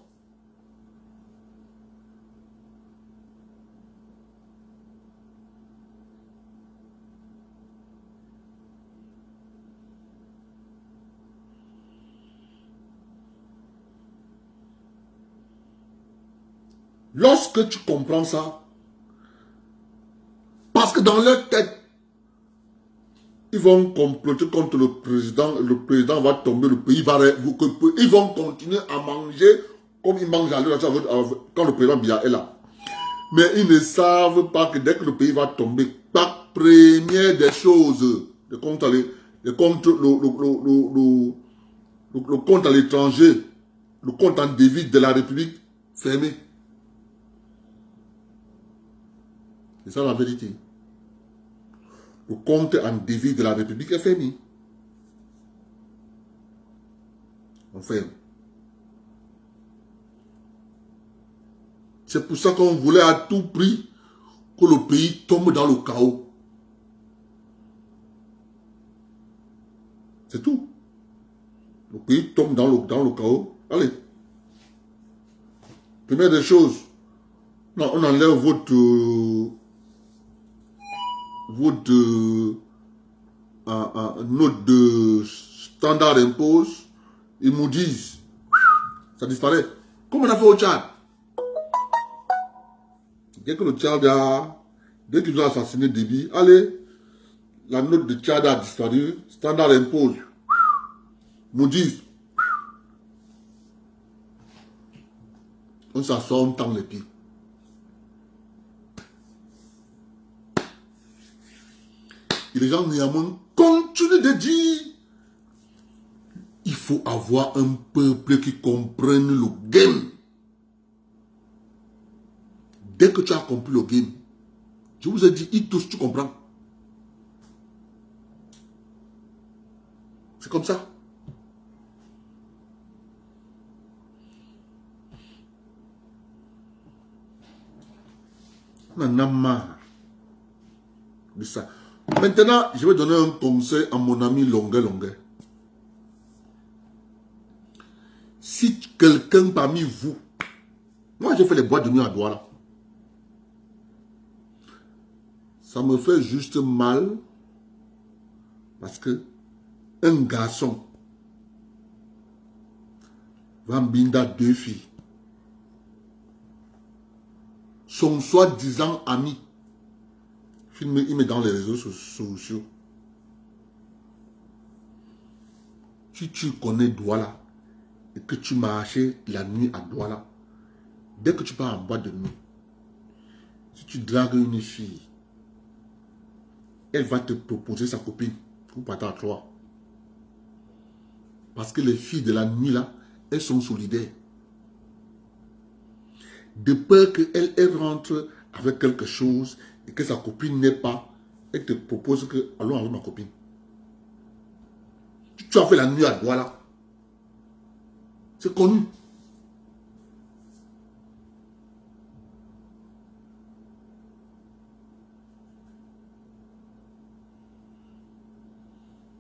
Lorsque tu comprends ça, parce que dans leur tête, ils vont comploter contre le président va tomber, le pays va... Ils vont continuer à manger comme ils mangent à l'heure quand le président Biya est là. Mais ils ne savent pas que dès que le pays va tomber, par première des choses, le compte à l'étranger, le compte en devise de la République fermé. C'est ça la vérité. Le compte en devise de la République est fermé. Enfin. C'est pour ça qu'on voulait à tout prix que le pays tombe dans le chaos. C'est tout. Le pays tombe dans le chaos. Allez. Première des choses, non, on enlève votre note de standard impose. Ils nous disent, ça disparaît. Comme on a fait au Tchad. Dès que le Tchad dès qu'ils ont assassiné Déby, allez, la note de Tchad a disparu, standard impose. Nous disent, on s'assoit, on tend les pieds. Et les gens néanmoins continuent de dire, il faut avoir un peuple qui comprenne le game. Dès que tu as compris le game, je vous ai dit, tous, tu comprends. C'est comme ça. On en a marre de ça. Maintenant, je vais donner un conseil à mon ami Longuet. Si quelqu'un parmi vous, moi j'ai fait les boîtes de nuit à Douala, ça me fait juste mal parce que un garçon va mbinda 2 filles. Son soi-disant ami, il met dans les réseaux sociaux. Si tu connais Douala et que tu marchais la nuit à Douala, dès que tu pars en boîte de nuit, si tu dragues une fille, elle va te proposer sa copine pour partir à 3. Parce que les filles de la nuit là, elles sont solidaires. De peur qu'elle rentre avec quelque chose et que sa copine n'est pas, elle te propose que allons avec ma copine. Tu as fait la nuit à Douala. C'est connu.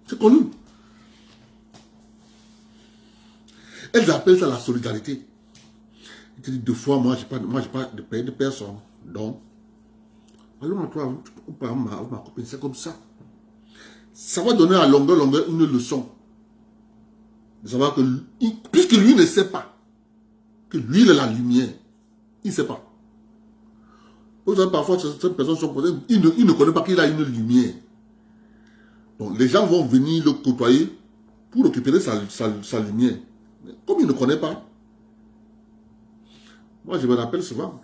C'est connu. Elles appellent ça la solidarité. Ils te disent 2 fois, moi, j'ai pas de payer de personne. Donc, allons à toi, ma copine, c'est comme ça. Ça va donner à longueur une leçon. De savoir que, puisque lui ne sait pas que lui, il est la lumière, il ne sait pas. Vous savez, parfois, certaines personnes sont posées, il ne connaît pas qu'il a une lumière. Donc, les gens vont venir le côtoyer pour récupérer sa lumière. Mais comme il ne connaît pas, moi, je me rappelle souvent,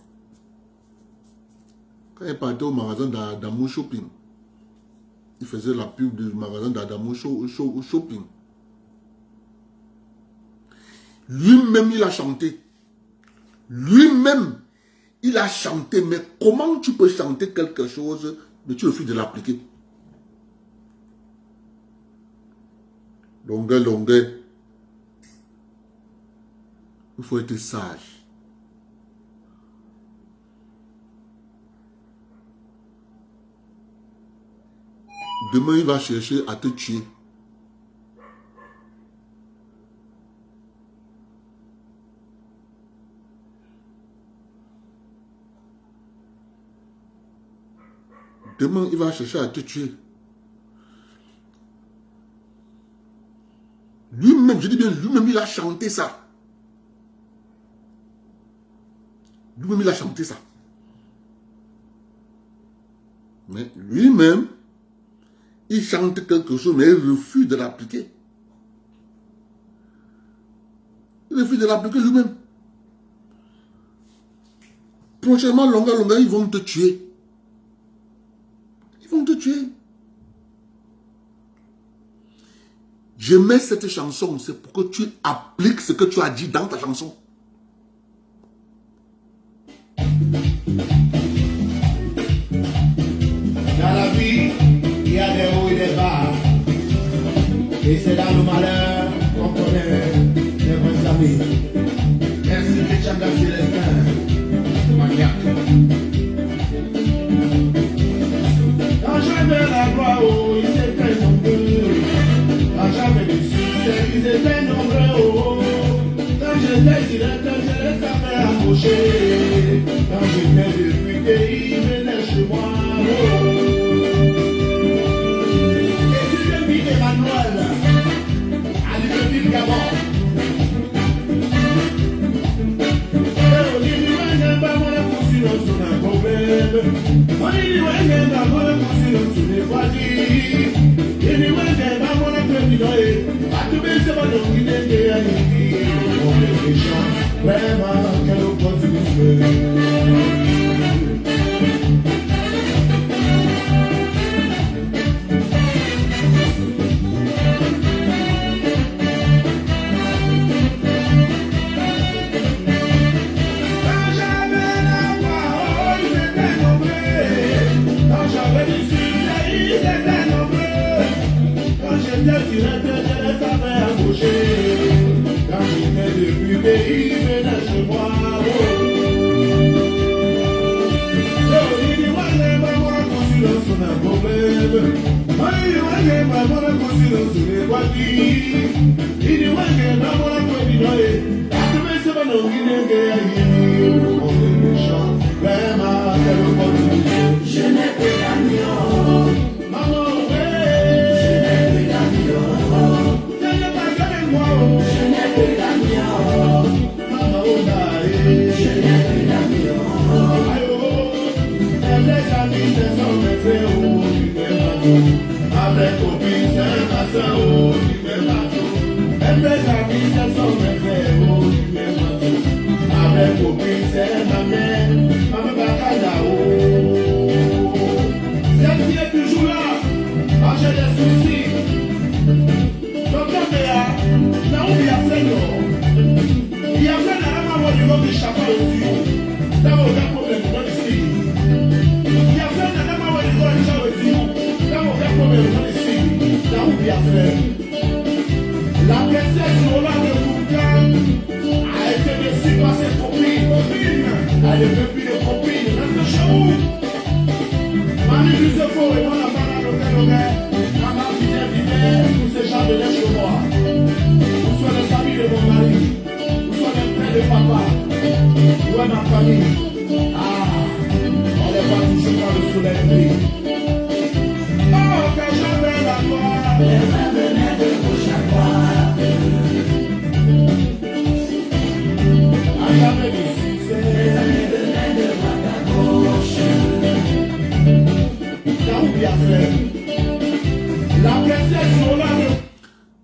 quand il partait au magasin d'Adamo Shopping, il faisait la pub du magasin d'Adamo Shopping. Lui-même, il a chanté. Lui-même, il a chanté. Mais comment tu peux chanter quelque chose, mais tu refuses de l'appliquer? Longuet. Il faut être sage. Demain, il va chercher à te tuer. Demain, il va chercher à te tuer. Lui-même, je dis bien, lui-même, il a chanté ça. Lui-même, il a chanté ça. Mais lui-même, il chante quelque chose, mais il refuse de l'appliquer. Il refuse de l'appliquer lui-même. Prochainement, longueur, ils vont te tuer. Ils vont te tuer. Je mets cette chanson, c'est pour que tu appliques ce que tu as dit dans ta chanson. Dans la vie, il y a des hauts et des bas. Et c'est dans le malheur qu'on connaît amis. Merci Richard Célestin, maniaque. Quand j'avais la gloire, oh, ils étaient nombreux. Quand j'avais du succès, ils étaient nombreux. Oh. Quand j'étais directeur, je les avais approchés. Quand j'étais député, ils venaient chez moi. Oh. Et si je vis Emmanuel, à l'Université Gabon. Vraiment, quelle opportunité. Je n'ai plus d'amis. Maman, je n'ai plus d'amis. Je n'ai pas gagné moi. Je n'ai plus d'amis. Maman, je n'ai plus d'amis. Les amis, ce sont mes frères. Avec copine, c'est ma soeur. Les amis, ce sont mes frères. Avec copine, c'est ma mère. Maman, Bakala. Celle qui est toujours là, quand j'ai des soucis. Donc, là où il y a fait, il y a fait la maman du monde de chapeau au-dessus. Là où il y a problème, dans ici. Il y a fait la maman du monde de chapeau au-dessus. Là où il y a problème, dans ici. Là où il y a fait. La princesse Lola de Boucan a été déçue par ses copines. Elle ne veut plus de copines. Reste chez vous. Mami du Zefo et moi la banane au Kéloguet. Maman vient tous ces gens venaient chez moi. Vous soyez les amis de mon mari. Vous soyez les frères de papa. Où est ma famille? Ah, on les voit toujours quand le soleil brille. Oh, quand j'avais la gloire. Les mains venaient de gauche à droite. Ah, j'avais du succès. Les amis venaient de droite à gauche.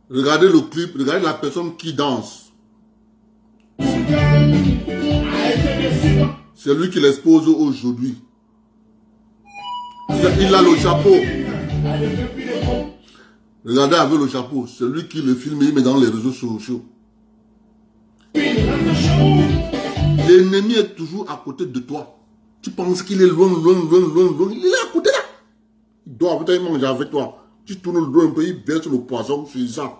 Regardez le clip, regardez la personne qui danse. C'est lui qui l'expose aujourd'hui. Il a le chapeau. Regardez avec le chapeau. C'est lui qui le filme et il met dans les réseaux sociaux. L'ennemi est toujours à côté de toi. Tu penses qu'il est loin, loin, loin, loin, loin. Il est à côté là. Il doit peut-être manger avec toi. Tu tournes le dos un peu, il verse le poisson sur ça.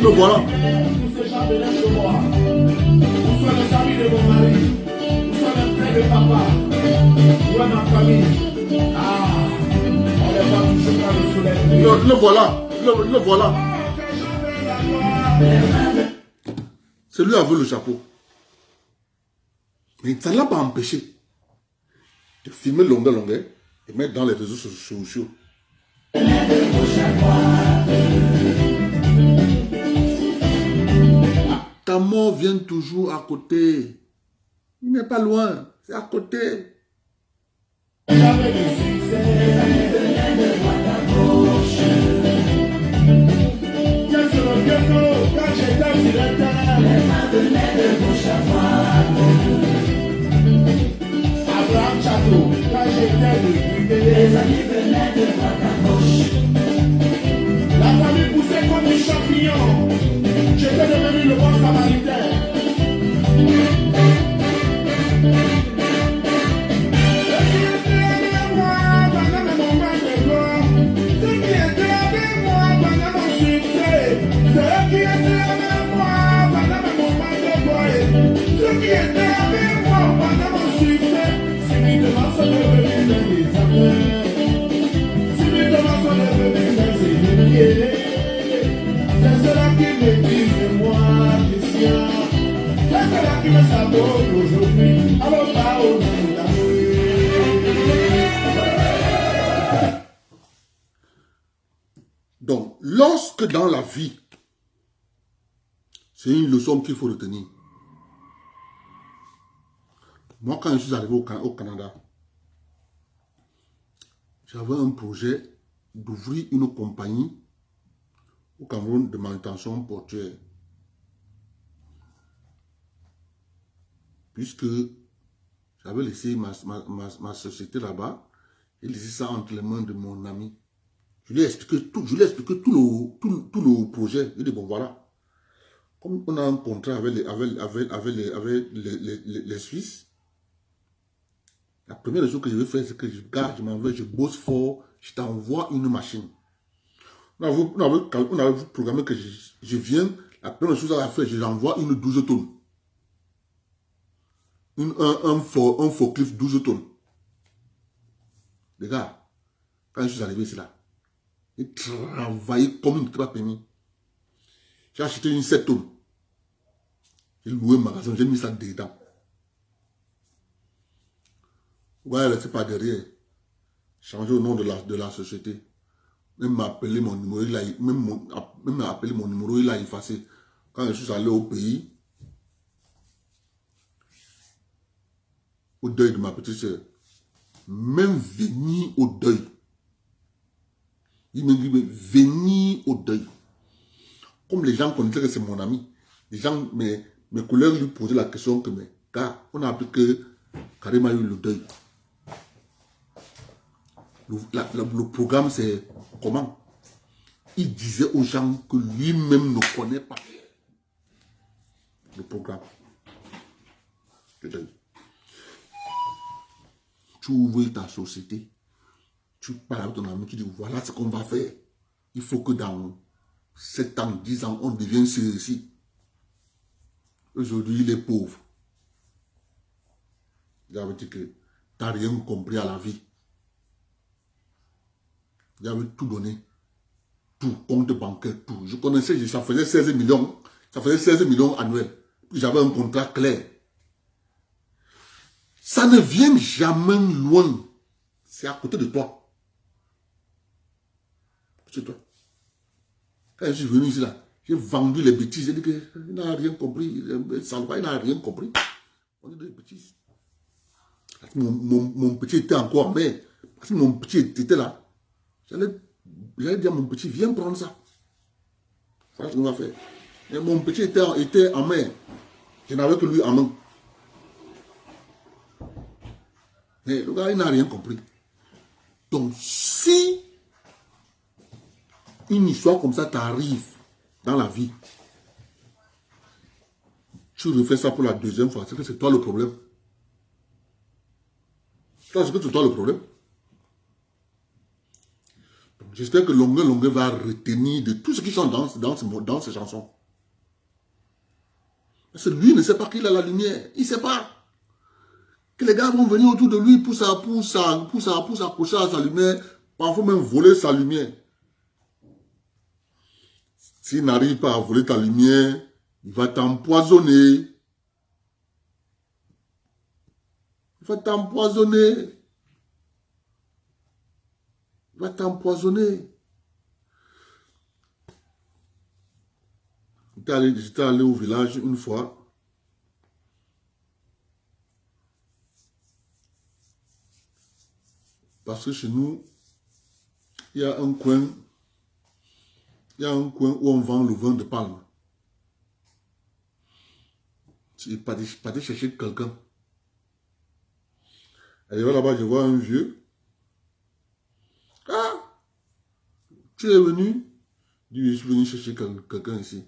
Le voilà. Le voilà. Le voilà. C'est lui avec le chapeau. Mais ça ne l'a pas empêché de filmer longueur et mettre dans les réseaux sociaux. Ta mort vient toujours à côté. Il n'est pas loin, c'est à côté. J'avais du succès, les amis venaient de droite à gauche. Quel sur le piano, quand j'étais directeur, les mains venaient de gauche à droite. Abraham Chateau, quand j'étais député, les amis venaient de droite à gauche. La famille poussait comme des champignons. J'étais devenu le bon samaritain. Ceux qui étaient avec moi pendant mon succès, subitement sont devenus des amis. Subitement sont devenus des ennemis. C'est cela qui me disent moi, Christian. C'est cela qui me sabote aujourd'hui. Alors pas au nom d'amour. Donc, lorsque dans la vie, c'est une leçon qu'il faut retenir. Moi, quand je suis arrivé au Canada, j'avais un projet d'ouvrir une compagnie au Cameroun de manutention portuaire. Puisque j'avais laissé ma société là-bas, et laissé ça entre les mains de mon ami. Je lui ai expliqué tout le projet. Il dit, bon voilà, comme on a un contrat avec les Suisses, la première chose que je vais faire, c'est que je m'en vais, je bosse fort, je t'envoie une machine. On avait programmé que je viens, la première chose à faire, je l'envoie une 12 tonnes. Un forklift 12 tonnes. Les gars, quand je suis arrivé ici là, j'ai travaillé comme une trappe permis. J'ai acheté une 7 tonnes. J'ai loué un magasin, j'ai mis ça dedans. Ouais, c'est pas derrière. Changer le nom de la société. Même m'appeler mon numéro, même appelé mon numéro, il a effacé. Quand je suis allé au pays, au deuil de ma petite soeur, même venir au deuil, il me dit, venir au deuil. Comme les gens connaissaient que c'est mon ami, les gens, mes collègues lui posaient la question que, mais, gars, on a appris que Karim a eu le deuil. Le programme, c'est comment? Il disait aux gens que lui-même ne connaît pas le programme. Tu ouvres ta société, tu parles avec ton ami, tu dis voilà ce qu'on va faire. Il faut que dans 7 ans, 10 ans, on devienne ici. Aujourd'hui, il est pauvre. J'avais dit que tu n'as rien compris à la vie. J'avais tout donné. Tout, compte bancaire, tout. Je connaissais, ça faisait 16 millions. Ça faisait 16 millions annuels. Puis j'avais un contrat clair. Ça ne vient jamais loin. C'est à côté de toi. C'est toi. Quand je suis venu ici, là, j'ai vendu les bêtises. J'ai dit qu'il n'a rien compris. Il n'a rien compris. On dit des bêtises. Mon petit était encore en mer. Parce que mon petit était là. J'allais dire à mon petit, viens prendre ça. Voilà ce qu'on va faire. Et mon petit était en mer. Je n'avais que lui en main. Mais le gars, il n'a rien compris. Donc, si une histoire comme ça t'arrive dans la vie, tu refais ça pour la deuxième fois, c'est que c'est toi le problème. C'est que c'est toi le problème. J'espère que Longue va retenir de tout ce qui chante dans ces chansons. Parce que lui ne sait pas qu'il a la lumière. Il ne sait pas. Que les gars vont venir autour de lui pour s'accrocher à sa lumière, parfois même voler sa lumière. S'il n'arrive pas à voler ta lumière, il va t'empoisonner. Il va t'empoisonner. Il va t'empoisonner. J'étais allé au village une fois. Parce que chez nous, il y a un coin où on vend le vin de palme. Je partais chercher quelqu'un. Arrivé là-bas, je vois un vieux. Ah, tu es venu? Je suis venu chercher quelqu'un ici.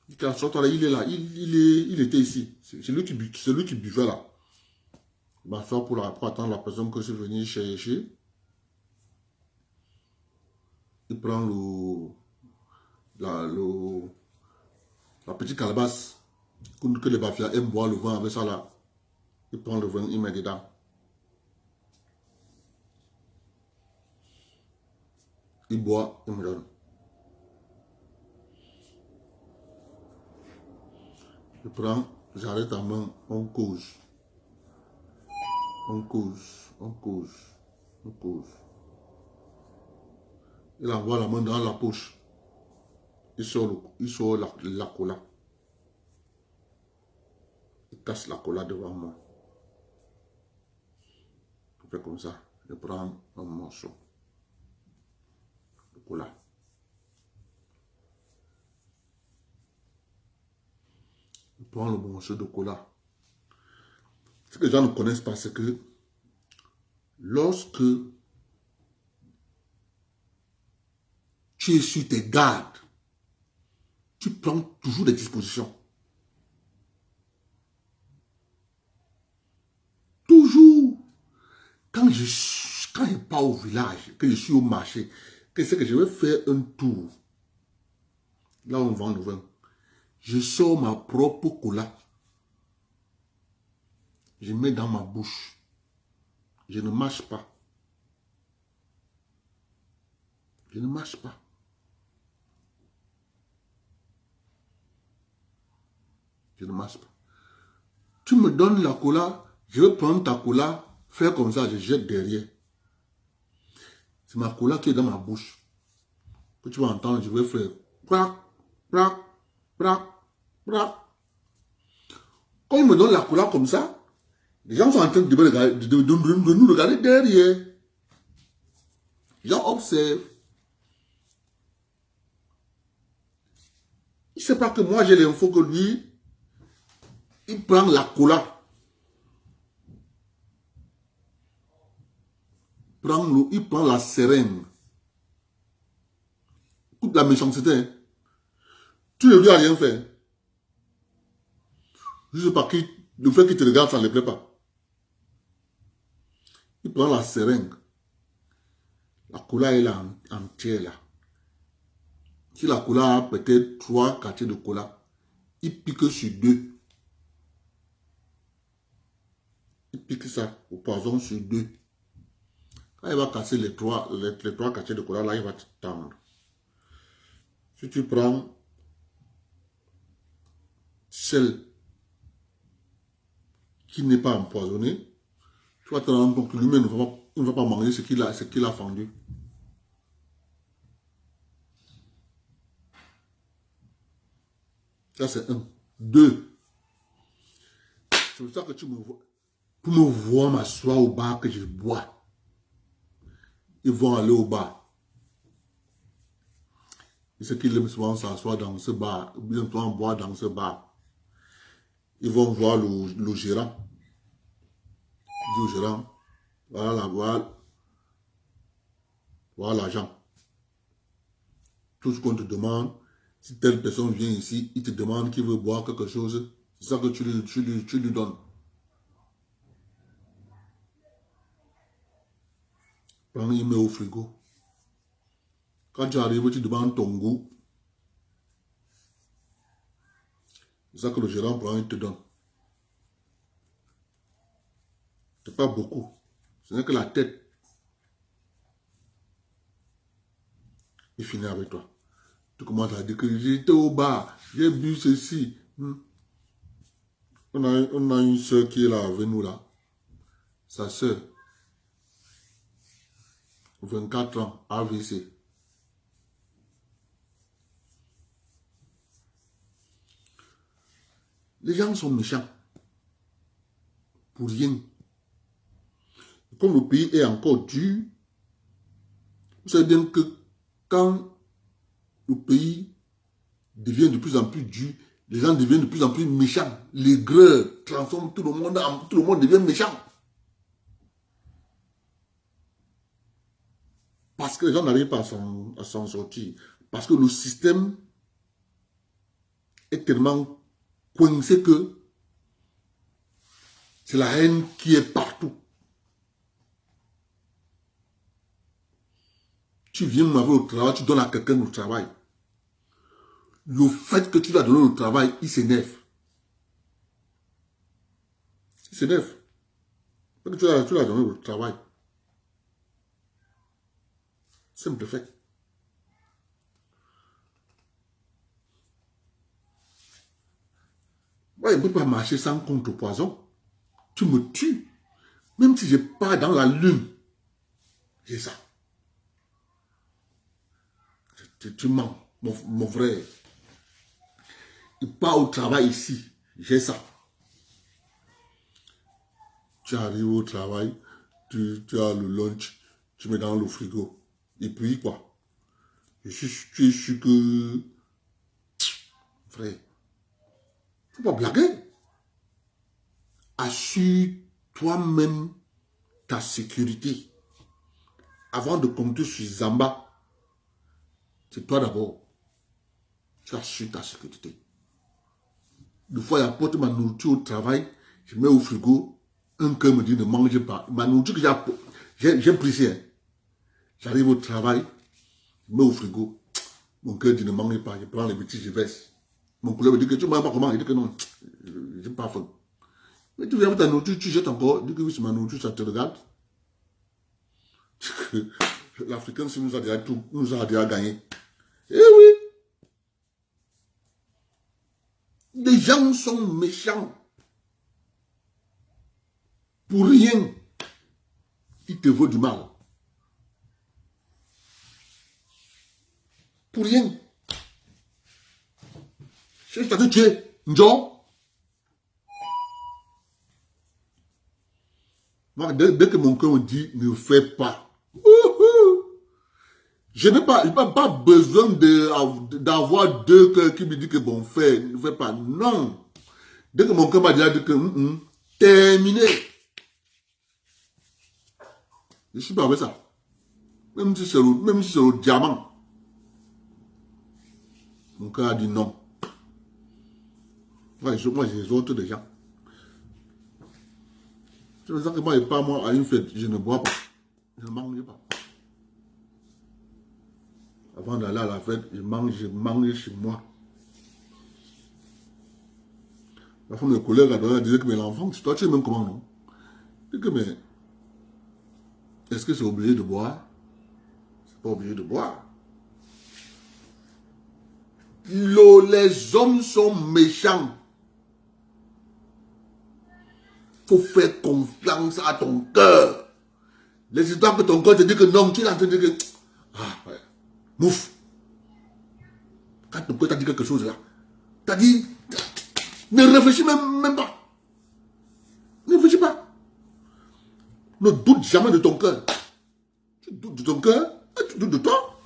Il dit, il est là, il était ici. C'est lui qui buvait là. Je m'assois pour attendre la personne que je suis venu chercher. Il prend la petite calebasse que les Bafias aiment boire le vin avec ça là. Il prend le vin, il met dedans. Il boit, il me donne. Je prends, j'arrête ta main, on cause. On cause, on cause, on cause. Il envoie la main dans la poche. Il sort la cola. Il casse la cola devant moi. Je fais comme ça. Je prends un morceau de cola. Je prends le morceau de cola. Ce que les gens ne connaissent pas, c'est que lorsque tu es sur tes gardes, tu prends toujours des dispositions. Toujours. Quand je pars au village, que je suis au marché, que c'est que je vais faire un tour, là où on vend le vin, je sors ma propre cola. Je mets dans ma bouche. Je ne mâche pas. Je ne mâche pas. Je ne mâche pas. Tu me donnes la cola, je vais prendre ta cola, faire comme ça, je jette derrière. C'est ma cola qui est dans ma bouche. Que tu vas entendre, je vais faire prac, prac, prac, prac. Quand il me donne la cola comme ça, les gens sont en train de nous regarder derrière. Les gens observent. Il ne sait pas que moi j'ai l'info que lui, il prend la cola. Il prend la seringue. Écoute la méchanceté. Hein. Tu ne lui as rien fait. Je ne sais pas qui, le fait qu'il te regarde, ça ne le plaît pas. Il prend la seringue. La cola est là, entière là. Si la cola a peut-être 3 quartiers de cola, il pique sur 2. Il pique ça au poison sur 2. Quand il va casser les 3 quartiers de cola, là, il va te tendre. Si tu prends celle qui n'est pas empoisonnée, tu vas te rendre compte que lui-même ne va pas manger ce qu'il a fendu. Ça, c'est 1. 2. C'est pour ça que tu me vois. Pour me voir m'asseoir au bar que je bois. Ils vont aller au bar. Et ceux qui aiment souvent s'asseoir dans ce bar, ou bien souvent boire dans ce bar, ils vont voir le gérant. Il dit au gérant, voilà l'argent. Tout ce qu'on te demande, si telle personne vient ici, il te demande qu'il veut boire quelque chose, c'est ça que tu lui donnes. Prends, il met au frigo. Quand tu arrives, tu demandes ton goût. C'est ça que le gérant prend, il te donne. C'est pas beaucoup. Ce n'est que la tête. Il finit avec toi. Tu commences à dire que j'étais au bar, j'ai bu ceci. On a une soeur qui est là avec nous là. Sa soeur. 24 ans, AVC. Les gens sont méchants. Pour rien. Comme le pays est encore dur, vous savez bien que quand le pays devient de plus en plus dur, les gens deviennent de plus en plus méchants. Les greurs transforment tout le monde devient méchant. Parce que les gens n'arrivent pas à s'en sortir. Parce que le système est tellement coincé que c'est la haine qui est partout. Tu viens m'avoir au travail, tu donnes à quelqu'un le travail. Le fait que tu lui as donné le travail, il s'énerve. Il s'énerve. Parce que tu l'as donné au travail. Simple fait. Ouais, il ne peut pas marcher sans contrepoison. Tu me tues. Même si je pars dans la lune, j'ai ça. Tu mens, mon frère. Il part au travail ici, j'ai ça. Tu arrives au travail, tu as le lunch, tu mets dans le frigo. Et puis quoi? Tu es sûr que... Frère, faut pas blaguer. Assure toi-même ta sécurité. Avant de compter sur Zamba, c'est toi d'abord. Tu assures ta sécurité. Des fois, il apporte ma nourriture au travail, je mets au frigo, un cœur me dit ne mangez pas. Ma nourriture que j'ai pris, hein. J'arrive au travail, je mets au frigo, mon cœur dit ne mangez pas, je prends les petits, je verse. Mon collègue me dit que tu ne manges pas comment? Il dit que non, je n'ai pas faim. Mais tu viens avec ta nourriture, tu jettes encore, il dit que oui, c'est ma nourriture, ça te regarde. L'Africain nous a déjà gagné. Eh oui! Les gens sont méchants. Pour rien, il te vaut du mal. Pour rien. Je t'ai dit tuer. Njo. Moi, dès que mon cœur me dit ne fais pas. Je n'ai pas besoin d'avoir deux cœurs qui me disent que bon, fais, ne fais pas. Non. Dès que mon cœur m'a dit que terminé. Je suis pas avec ça. Même si c'est le diamant. Mon cœur a dit non. Moi, j'ai les autres des gens. C'est pour ça que moi, et pas moi, à une fête, je ne bois pas. Je ne mange pas. Avant d'aller à la fête, je mange chez moi. La femme de collègue a disait que mais l'enfant, toi tu es même comment, non? Je dis que mais, est-ce que c'est obligé de boire? C'est pas obligé de boire. Les hommes sont méchants. Faut faire confiance à ton cœur. Les histoires que ton cœur te dit que non, tu es en train de dire que... Ah, ouais. Mouf. Quand ton cœur t'a dit quelque chose là, t'as dit... Ne réfléchis même pas. Ne réfléchis pas. Ne doute jamais de ton cœur. Tu doutes de ton cœur, tu doutes de toi.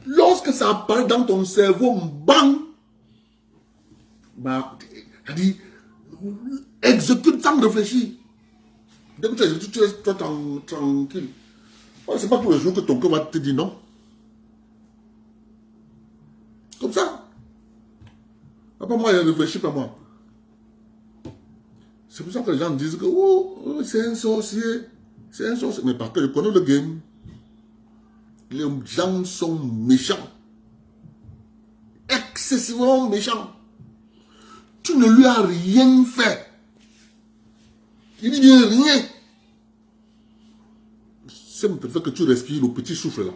Lorsque ça apparaît dans ton cerveau, bang, bah, t'as dit, exécute sans réfléchir. Dès que tu exécutes, tu restes toi tranquille. C'est pas tous les jours que ton cœur va te dire non. Comme ça. Pas moi, il réfléchit pas moi. C'est pour ça que les gens disent que oh, c'est un sorcier. C'est un sorcier. Mais parce que je connais le game. Les gens sont méchants. Excessivement méchants. Tu ne lui as rien fait. Il dit rien. C'est le fait que tu respires le petit souffle là.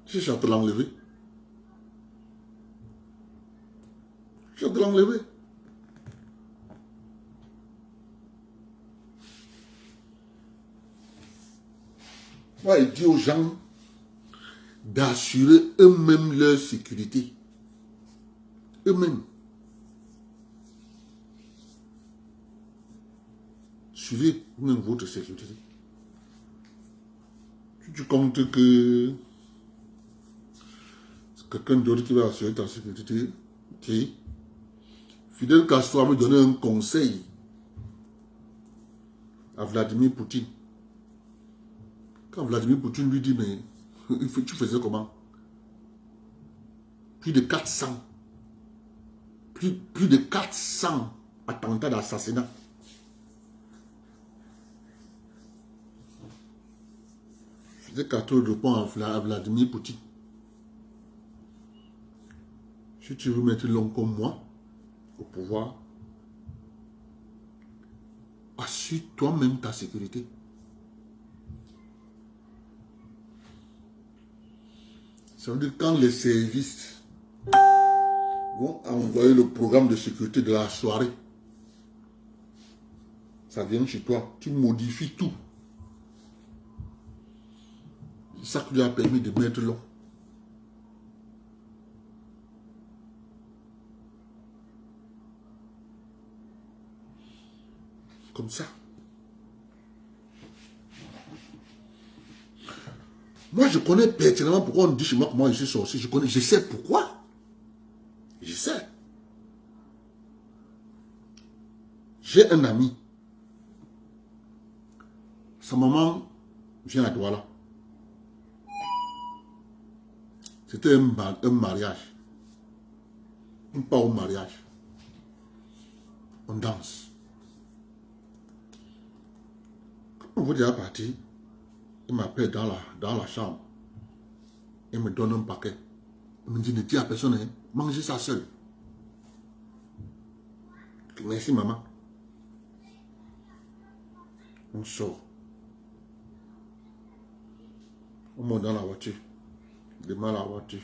Je suis en train de l'enlever. Je vais l'enlever. Moi, il dit aux gens d'assurer eux-mêmes leur sécurité. Eux-mêmes. Suivez même votre sécurité. Si tu comptes que c'est quelqu'un d'autre qui va assurer ta sécurité, ok. Fidel Castro me donné un conseil à Vladimir Poutine. Quand Vladimir Poutine lui dit, mais tu faisais comment? Plus de 400. Plus de 400 attentats d'assassinat. Fidel Castro répond à Vladimir Poutine. Si tu veux mettre l'homme comme moi au pouvoir, assure toi-même ta sécurité. Ça veut dire quand les services vont envoyer le programme de sécurité de la soirée, ça vient chez toi, tu modifies tout. C'est ça qui lui a permis de mettre l'eau. Comme ça. Moi, je connais pertinemment pourquoi on dit chez moi que moi je suis sorcier. Je sais pourquoi. Je sais. J'ai un ami. Sa maman vient à Douala. C'était un mariage. On part au mariage. On danse. Quand on veut déjà partir, il m'appelle dans la chambre. Il me donne un paquet. Il me dit, ne dis à personne, hein, mangez ça seul. Merci maman. On sort. On monte dans la voiture. Je démarre la voiture.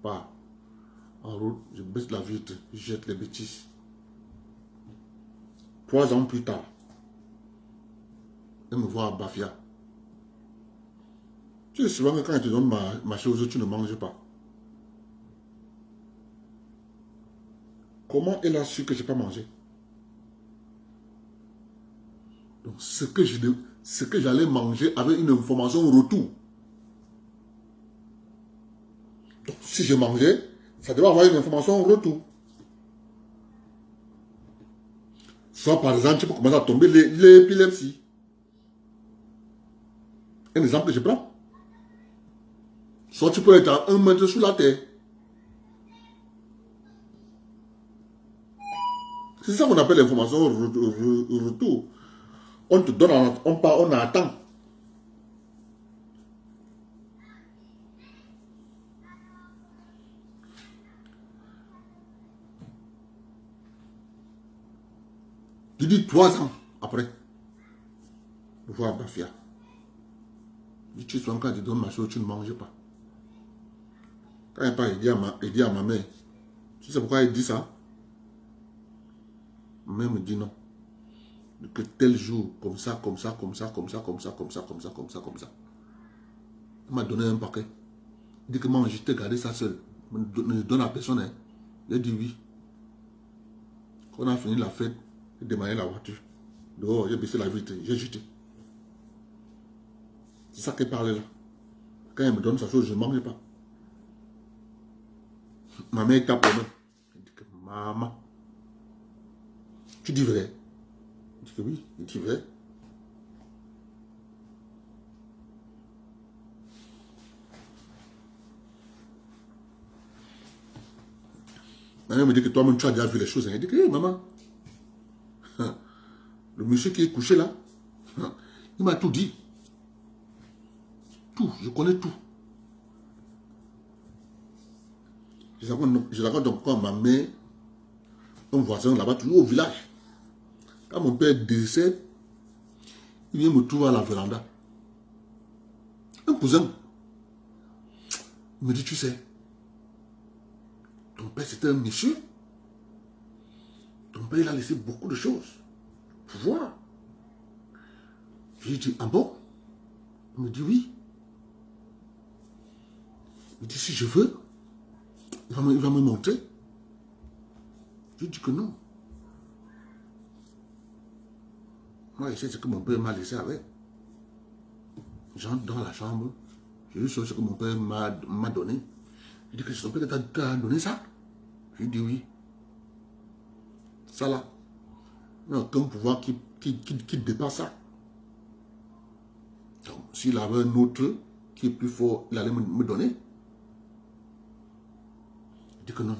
Pas. En route, je baisse la vitre, je jette les bêtises. 3 ans plus tard, elle me voit à Bafia. Tu sais souvent que quand je te donne ma chose, tu ne manges pas. Comment elle a su que je n'ai pas mangé? Donc ce que j'allais manger avait une information au retour. Donc si je mangeais, ça devait avoir une information au retour. Soit par exemple, tu peux commencer à tomber l'épilepsie. Un exemple que je prends. Soit tu peux être à 1 mètre sous la terre. C'est ça qu'on appelle l'information au retour. On te donne, on attend. Je dis 3 ans après. Je vois Bafia. Je dis, tu sois quand tu donnes ma chose, tu ne manges pas. Quand il dit à ma mère, tu sais pourquoi il dit ça? Ma mère me dit non. Que tel jour, comme ça. Il m'a donné un paquet. Il dit que moi, je t'ai gardé ça seul. Ne donne à personne. Hein. Il a dit oui. Quand on a fini la fête, j'ai démarré la voiture. Dehors, j'ai baissé la vitre, j'ai jeté. C'est ça qu'elle parlait là. Quand elle me donne sa chose, je ne mange pas. Ma mère tape les mains. Elle dit que maman, tu dis vrai? Je dis que oui, il dit vrai. Ma mère me dit que toi-même tu as déjà vu les choses. Elle dit que hey, maman, le monsieur qui est couché là, il m'a tout dit. Tout, je connais tout. Je raconte donc quand ma mère, un voisin là-bas, toujours au village. Quand mon père décède, il vient me trouver à la véranda. Un cousin. Il me dit, tu sais, ton père c'était un monsieur. Ton père il a laissé beaucoup de choses. Pour voir. Je lui dis, ah bon? Il me dit oui. Il dit, si je veux, il va me montrer. Je lui dis que non. Moi, je sais ce que mon père m'a laissé avec. J'entre dans la chambre. Je lui sais ce que mon père m'a donné. Il dit que c'est ton père qui t'a donné ça. Je lui dis oui. Ça là, il n'y a aucun pouvoir qui dépasse ça. Donc, s'il avait un autre qui est plus fort, il allait me donner. Il dit que non.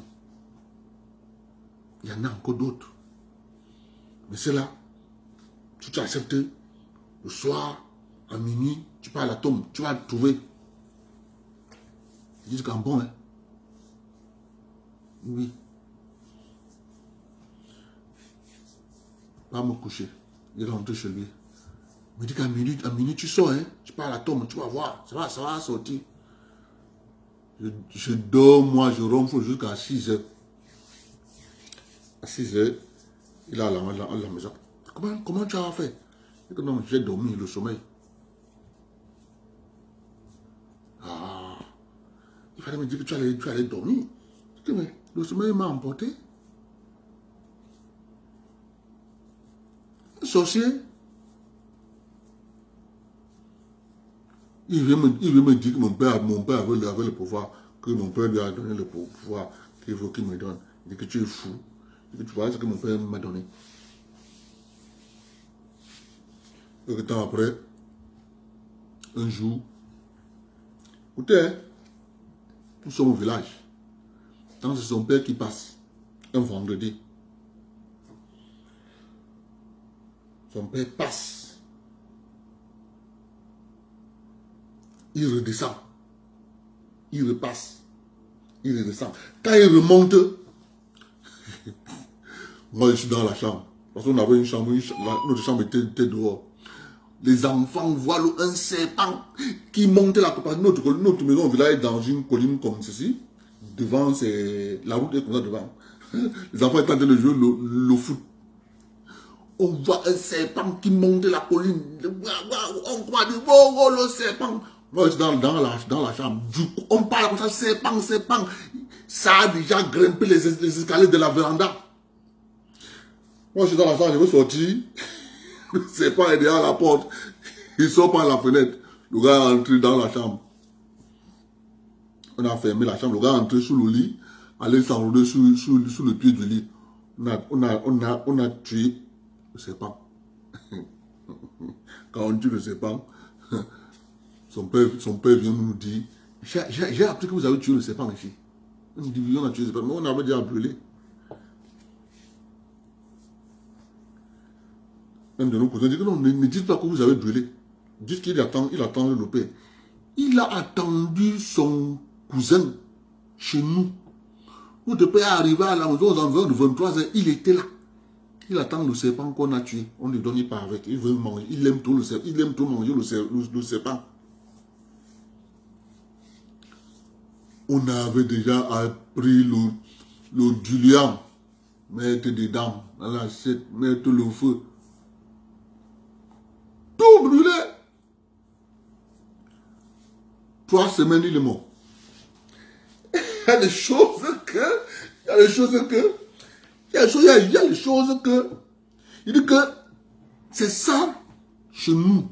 Il y en a encore d'autres. Mais c'est là, tu acceptes, le soir, à minuit, tu pars à la tombe, tu vas le trouver. Il dit qu'en bon, hein. Oui. pas me coucher. Il est rentré chez lui. Il me dit qu'à minuit, tu sors, hein. Tu pars à la tombe, tu vas voir. Ça va sortir. Je dors, moi, je ronfle jusqu'à 6 heures. À 6 heures, il est à la maison. Comment tu as fait? Il dit que non, j'ai dormi, le sommeil. Ah, il fallait me dire que tu allais dormir. Je dis, mais le sommeil m'a emporté. Un sorcier. Il veut me dire que mon père avait le pouvoir, que mon père lui a donné le pouvoir, qu'il faut qu'il me donne. Il dit que tu es fou. Il dit que tu vois ce que mon père m'a donné. Quelque temps après, un jour, écoutez, nous sommes au village. Quand c'est son père qui passe, un vendredi. Son père passe. Il redescend. Il repasse. Il redescend. Quand il remonte, moi je suis dans la chambre. Parce qu'on avait une chambre, notre chambre était dehors. Les enfants voient un serpent qui monte là. Notre maison au village est dans une colline comme ceci. Devant, la route est comme ça devant. Les enfants étaient en train de jouer le foot. On voit un serpent qui monte la colline. On croit du oh, le serpent. Moi, je suis dans la chambre. Du coup, on parle comme ça, serpent. Ça a déjà grimpé les escaliers de la véranda. Moi, je suis dans la chambre, je veux sortir. Le serpent est derrière la porte. Il sort par la fenêtre. Le gars est entré dans la chambre. On a fermé la chambre. Le gars est entré sous le lit. Allé s'enrouler sous le pied du lit. On a tué le serpent. Quand on tue le serpent, son père vient nous dire, j'ai appris que vous avez tué le serpent ici. On dit, oui, on a tué le serpent, mais on avait déjà brûlé. Un de nos cousins dit que non, ne dites pas que vous avez brûlé. Dites qu'il attend le père. Il a attendu son cousin chez nous. Notre père est arrivé à la maison aux environs de 23 h, il était là. Il attend le serpent qu'on a tué. On lui donne, il part avec. Il veut manger. Il aime tout le serpent. Il aime tout manger le serpent. On avait déjà appris le diluant. Mettre dedans, dans l'assiette, mettre le feu. Tout brûlé. 3 semaines, il est mort. Il y a des choses que, il dit que c'est ça chez nous.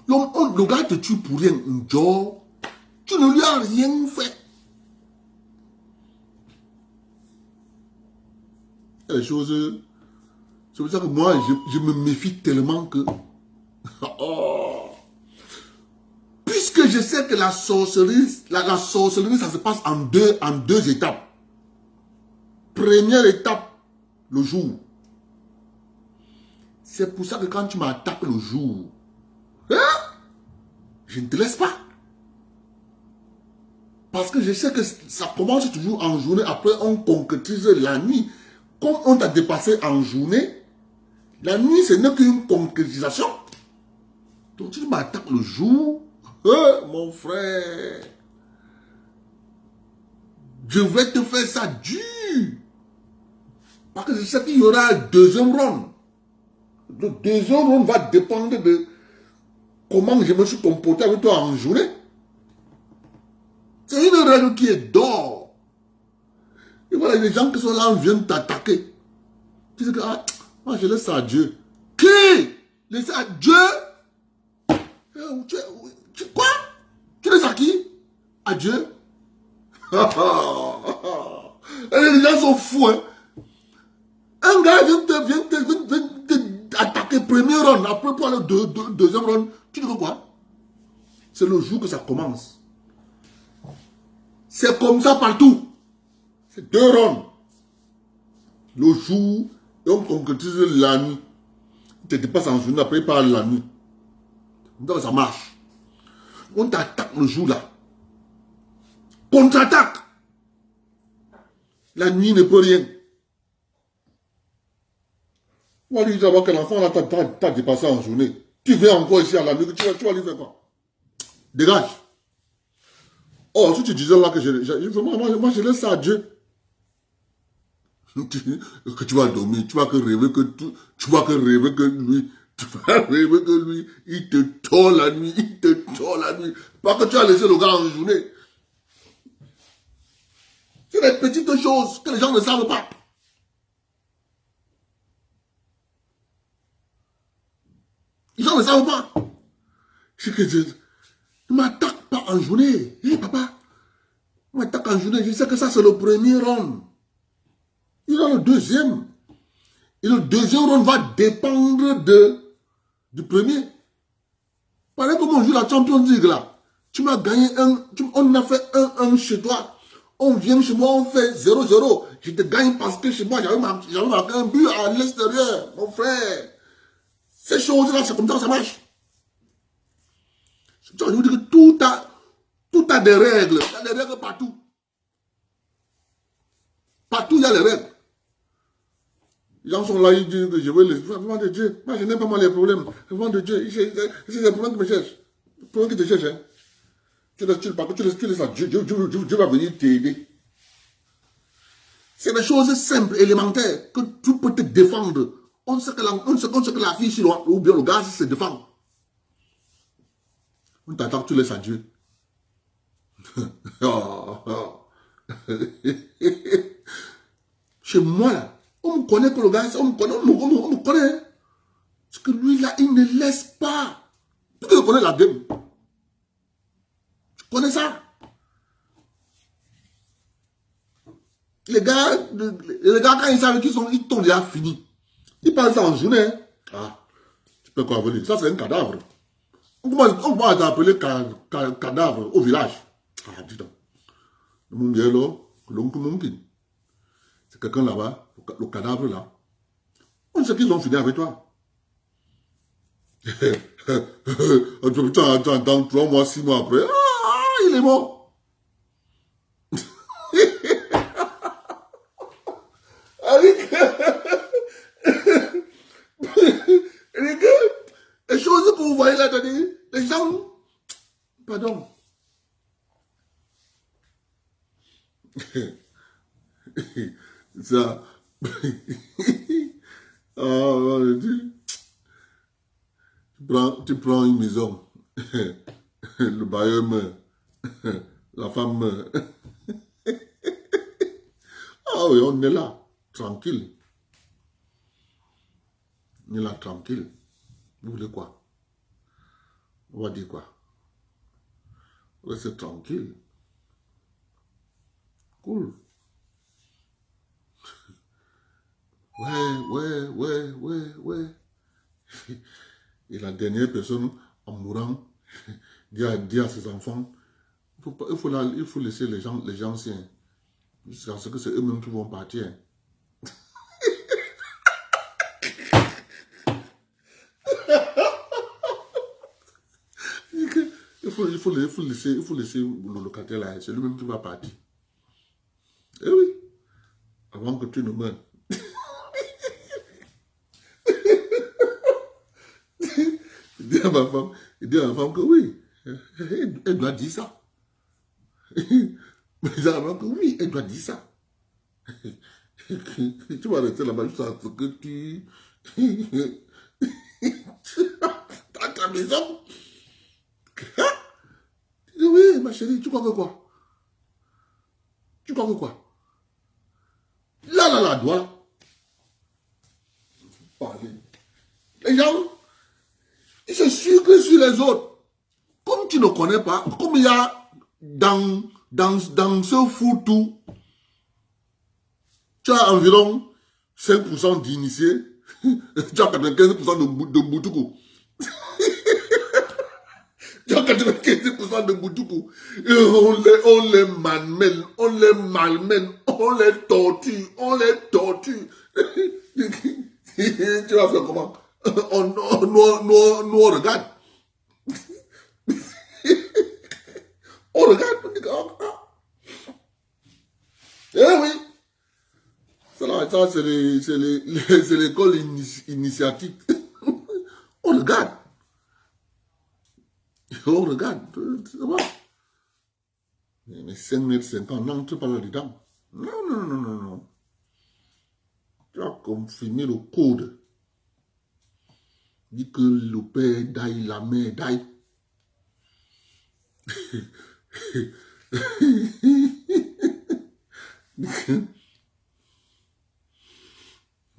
Le gars te tue pour rien. Tu ne lui as rien fait. Il y a des choses. C'est pour ça que moi, je me méfie tellement que. Oh. Puisque je sais que la sorcellerie, ça se passe en deux étapes. Première étape, le jour. C'est pour ça que quand tu m'attaques le jour, hein, je ne te laisse pas. Parce que je sais que ça commence toujours en journée, après on concrétise la nuit. Comme on t'a dépassé en journée, la nuit ce n'est qu'une concrétisation. Donc tu m'attaques le jour, mon frère, je vais te faire ça dur. Parce que je sais qu'il y aura un deuxième round. Le deuxième round va dépendre de comment je me suis comporté avec toi en journée. C'est une règle qui est d'or. Et voilà, les gens qui sont là viennent t'attaquer. Tu dis que, moi je laisse ça à Dieu. Qui? Laisse ça à Dieu? Quoi? Tu laisses à qui? À Dieu? Les gens sont fous, hein. Un gars vient t'attaquer premier round, après pour le deuxième round. Tu dis que quoi? C'est le jour que ça commence. C'est comme ça partout. C'est 2 rounds. Le jour, et on concrétise la nuit. Tu te dépasses en journée, après par la nuit. Donc ça marche. On t'attaque le jour là. Contre-attaque. La nuit ne peut rien. vas lui dire que l'enfant là t'as dépassé en journée. Tu viens encore ici à la nuit, tu vas lui faire quoi? Dégage. Oh, si tu disais là que moi je laisse ça à Dieu. Que tu vas dormir, tu vas que rêver que tu vas que rêver que lui, tu vas rêver que lui, il te tord la nuit, il te tord la nuit. Pas que tu as laissé le gars en journée. C'est des petites choses que les gens ne savent pas. Les gens ne savent pas. C'est que ne m'attaque pas en journée. Hé, papa, ne m'attaque en journée. Je sais que ça, c'est le premier round. Il y a le deuxième. Et le deuxième round va dépendre du premier. Pareil comme on joue la Champions League là. Tu m'as gagné on a fait 1-1 chez toi. On vient chez moi, on fait 0-0. Je te gagne parce que chez moi, j'avais marqué un but à l'extérieur, mon frère. Ces choses-là, c'est comme ça que ça marche. Je vous dis que tout a des règles. Il y a des règles partout. Partout, il y a les règles. Les gens sont là, ils disent que je veux les... Vraiment de Dieu. Moi, je n'aime pas mal les problèmes. Vraiment de Dieu. C'est des problèmes qui me cherchent. Les problèmes qui te cherchent. Hein. Tu laisses ça. Dieu va venir t'aider. C'est des choses simples, élémentaires, que tu peux te défendre. On sait que la fille ou bien le gars se défend. On t'attend, tu laisses à Dieu. Chez moi, là, on me connaît que le gars, on me connaît. Parce que lui, là, il ne laisse pas. Tu connais la game. Tu connais ça? Les gars, quand ils savent qu'ils t'ont déjà fini, ils pensent en journée. Ah, tu peux quoi venir? Ça, c'est un cadavre. On va t'appeler cadavre au village. Ah, dis donc. C'est quelqu'un là-bas, le cadavre là. On sait qu'ils ont fini avec toi. Tu attends 3 mois, 6 mois après. Ah, il est mort. Les choses que vous voyez là, les gens, pardon. Ça, tu prends une maison, le bailleur meurt, la femme meurt. Ah oui, on est là, tranquille. On est là, tranquille. Vous voulez quoi? On va dire quoi? Restez tranquille. Cool. Ouais. Et la dernière personne, en mourant, dit à ses enfants, il faut laisser les gens anciens. Parce que c'est eux-mêmes qui vont partir. Il faut laisser le locataire là, c'est lui-même qui va partir. Eh oui, avant que tu ne meurs. Il dit à ma femme que oui, elle doit dire ça. Mais il dit à ma femme que oui, elle doit dire ça. Tu vas rester là-bas jusqu'à ce que tu... Dans ta maison. Tu dis oui, ma chérie, tu crois que quoi? Tu crois que quoi? Là, doigt. Parler. Les gens, ils se sucrent sur les autres. Comme tu ne connais pas, comme il y a dans ce foutu, tu as environ 5% d'initiés, tu as 95% de Boutoukou. Tu as 95% de Boutoukou. On les malmène, on les torture. Tu vas faire comment? Nous on regarde. On regarde, on dit que... Eh oui. C'est là, Ça c'est l'école initiatique. On regarde. On regarde. Mais 5,50 m, n'entre pas là-dedans. Non. Tu as confirmé le code. Dit que le père d'aille, la mère d'aille.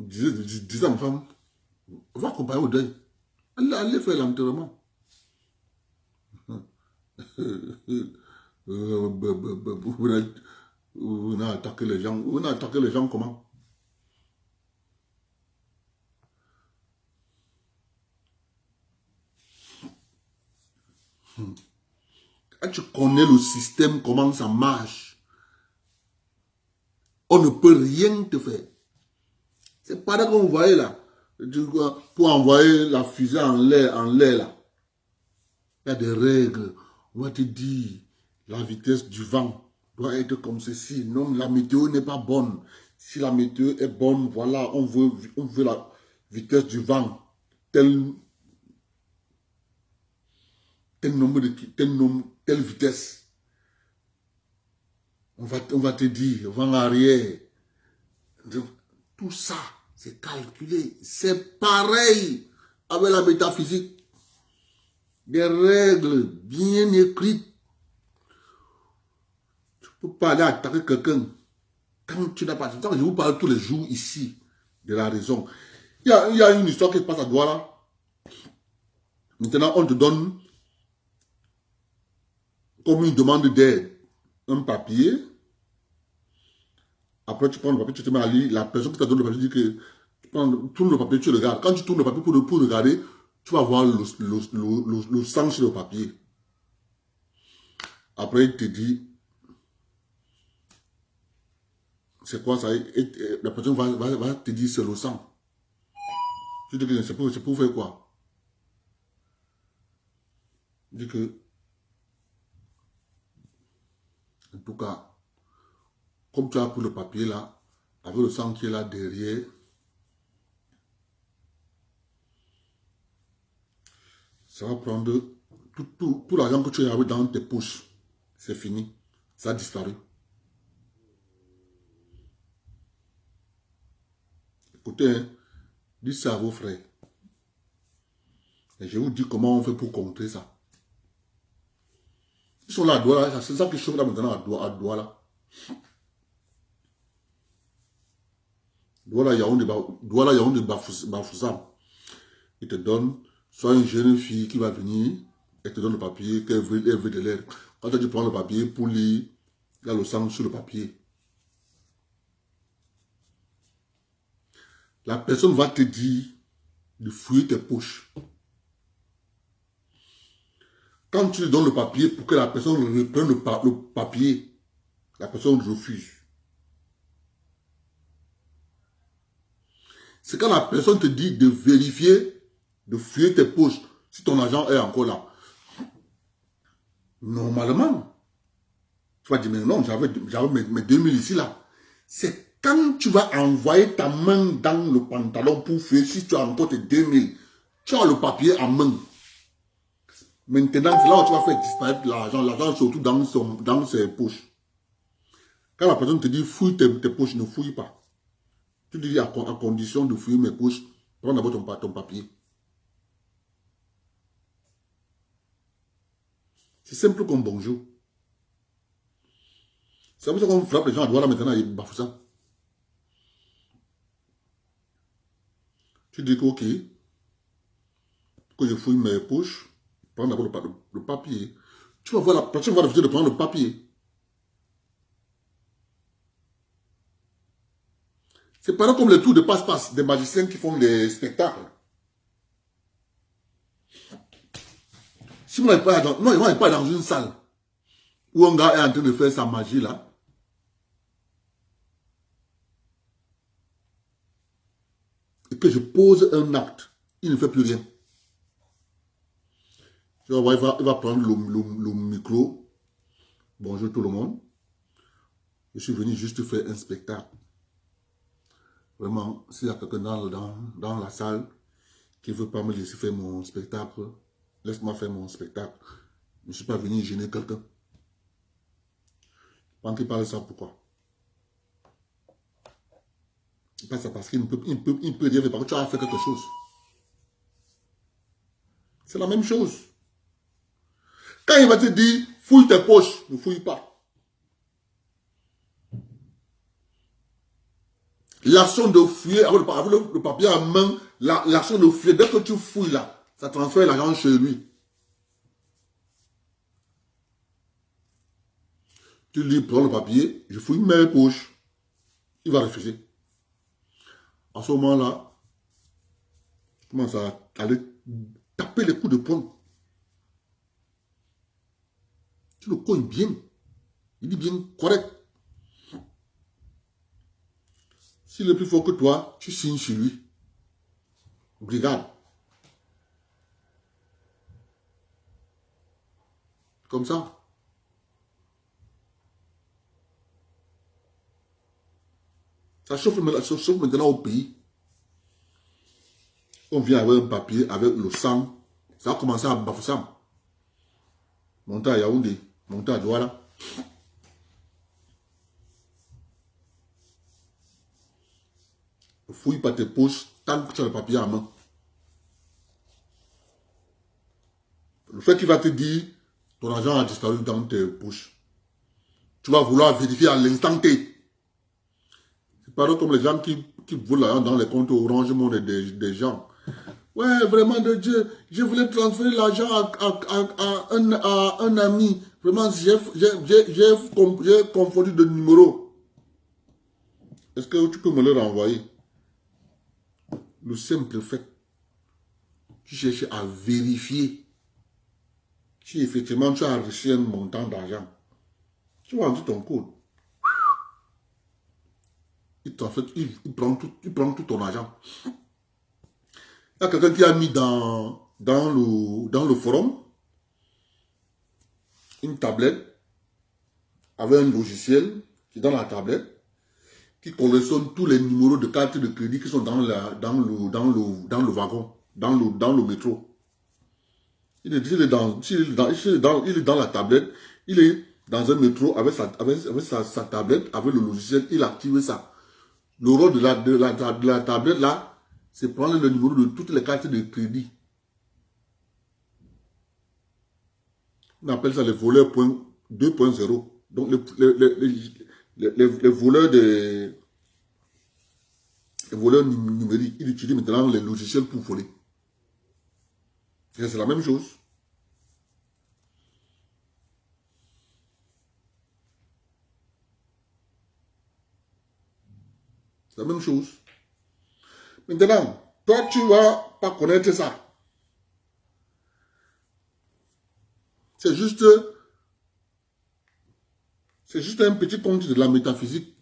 Disais à ma femme, va accompagner au deuil. Allez faire l'enterrement. Vous n'avez attaqué les gens. Vous n'avez attaqué les gens comment? Quand tu connais le système, comment ça marche, on ne peut rien te faire. C'est pas qu'on voyait là. Pour envoyer la fusée en l'air là. Il y a des règles. On va te dire, la vitesse du vent doit être comme ceci. Non, la météo n'est pas bonne. Si la météo est bonne, voilà, on veut la vitesse du vent. Tel nombre telle vitesse. On va te dire, vent arrière. Tout ça, c'est calculé. C'est pareil avec la métaphysique. Des règles bien écrites. Tu ne peux pas aller attaquer quelqu'un quand tu n'as pas... Je vous parle tous les jours ici de la raison. Il y a une histoire qui se passe à Douala. Maintenant, on te donne comme une demande d'aide un papier. Après, tu prends le papier, tu te mets à lire. La personne qui t'a donné le papier dit que tu tournes le papier, tu regardes. Quand tu tournes le papier pour regarder, tu vas voir le sang sur le papier. Après, il te dit, c'est quoi ça? Et la personne va te dire, c'est le sang. Tu te dis, c'est pour faire quoi? Il dit que, en tout cas, comme tu as pris le papier là, avec le sang qui est là derrière, ça va prendre tout l'argent que tu as dans tes poches. C'est fini. Ça a disparu. Écoutez, hein, dites ça à vos frères. Et je vous dis comment on fait pour contrer ça. Ils sont là à Douala, c'est ça qui chauffe là maintenant à Douala. Douala Yaoundé Bafoussam. Il te donne soit une jeune fille qui va venir, elle te donne le papier, qu'elle veut de l'aide. Quand tu prends le papier pour lire, il y a le sang sur le papier. La personne va te dire de fouiller tes poches. Quand tu lui donnes le papier pour que la personne reprenne le papier, la personne refuse. C'est quand la personne te dit de vérifier, de fouiller tes poches, si ton argent est encore là. Normalement, tu vas dire, mais non, j'avais mes 2000 ici, là. C'est quand tu vas envoyer ta main dans le pantalon pour fouiller, si tu as encore tes 2000, tu as le papier en main. Maintenant, c'est là où tu vas faire disparaître l'argent. L'argent surtout dans ses poches. Quand la personne te dit fouille tes poches, ne fouille pas. Tu dis à condition de fouiller mes poches, prends d'abord ton papier. C'est simple comme bonjour. C'est pour ça qu'on frappe les gens à Douala maintenant, ils bafouent ça. Tu dis que ok, que je fouille mes poches, prends d'abord le papier. Tu vas voir la personne va refuser de prendre le papier. C'est pas comme les tours de passe-passe des magiciens qui font des spectacles. Si moi, ils vont pas dans une salle où un gars est en train de faire sa magie là. Et que je pose un acte, il ne fait plus rien. Tu vas voir, il va prendre le micro. Bonjour tout le monde. Je suis venu juste faire un spectacle. Vraiment, s'il y a quelqu'un dans la salle qui ne veut pas me laisser faire mon spectacle, laisse-moi faire mon spectacle. Je ne suis pas venu gêner quelqu'un. Quand il parle de ça, pourquoi? Il parle ça parce qu'il peut dire que tu as fait quelque chose. C'est la même chose. Quand il va te dire, fouille tes poches, ne fouille pas. L'action de fouiller avec le papier en main, l'action de fouiller, dès que tu fouilles là, ça transfère l'argent chez lui. Tu lui prends le papier, je fouille mes poches. Il va refuser. À ce moment-là, tu commences à aller taper les coups de poing. Tu le cognes bien. Il dit bien correct. S'il est plus fort que toi, tu signes sur lui. Brigade. Comme ça. Ça chauffe maintenant au pays. On vient avec un papier, avec le sang. Ça a commencé à Bafoussam. Monter à Yaoundé, monter à Douala. Ne fouille pas tes poches tant que tu as le papier en main. Le fait qu'il va te dire, ton argent a disparu dans tes poches. Tu vas vouloir vérifier à l'instant T. C'est pas comme les gens qui volent l'argent dans les comptes Orange Monde des gens. Ouais, vraiment de Dieu, je voulais transférer l'argent à un ami. Vraiment, j'ai confondu de numéro. Est-ce que tu peux me le renvoyer? Le simple fait, tu cherches à vérifier si effectivement tu as reçu un montant d'argent. Tu vas entrer ton code. Il prend tout ton argent. Il y a quelqu'un qui a mis dans le forum une tablette avec un logiciel qui est dans la tablette qui collectionne tous les numéros de carte de crédit qui sont dans le wagon, dans le métro. Il est dans la tablette, il est dans un métro avec sa tablette, avec le logiciel, il active ça. Le rôle de la tablette là, c'est prendre le numéro de toutes les cartes de crédit. On appelle ça les voleurs 2.0. Donc les voleurs numériques, ils utilisent maintenant les logiciels pour voler. C'est la même chose. C'est la même chose. Maintenant, toi, tu ne vas pas connaître ça. C'est juste un petit conte de la métaphysique.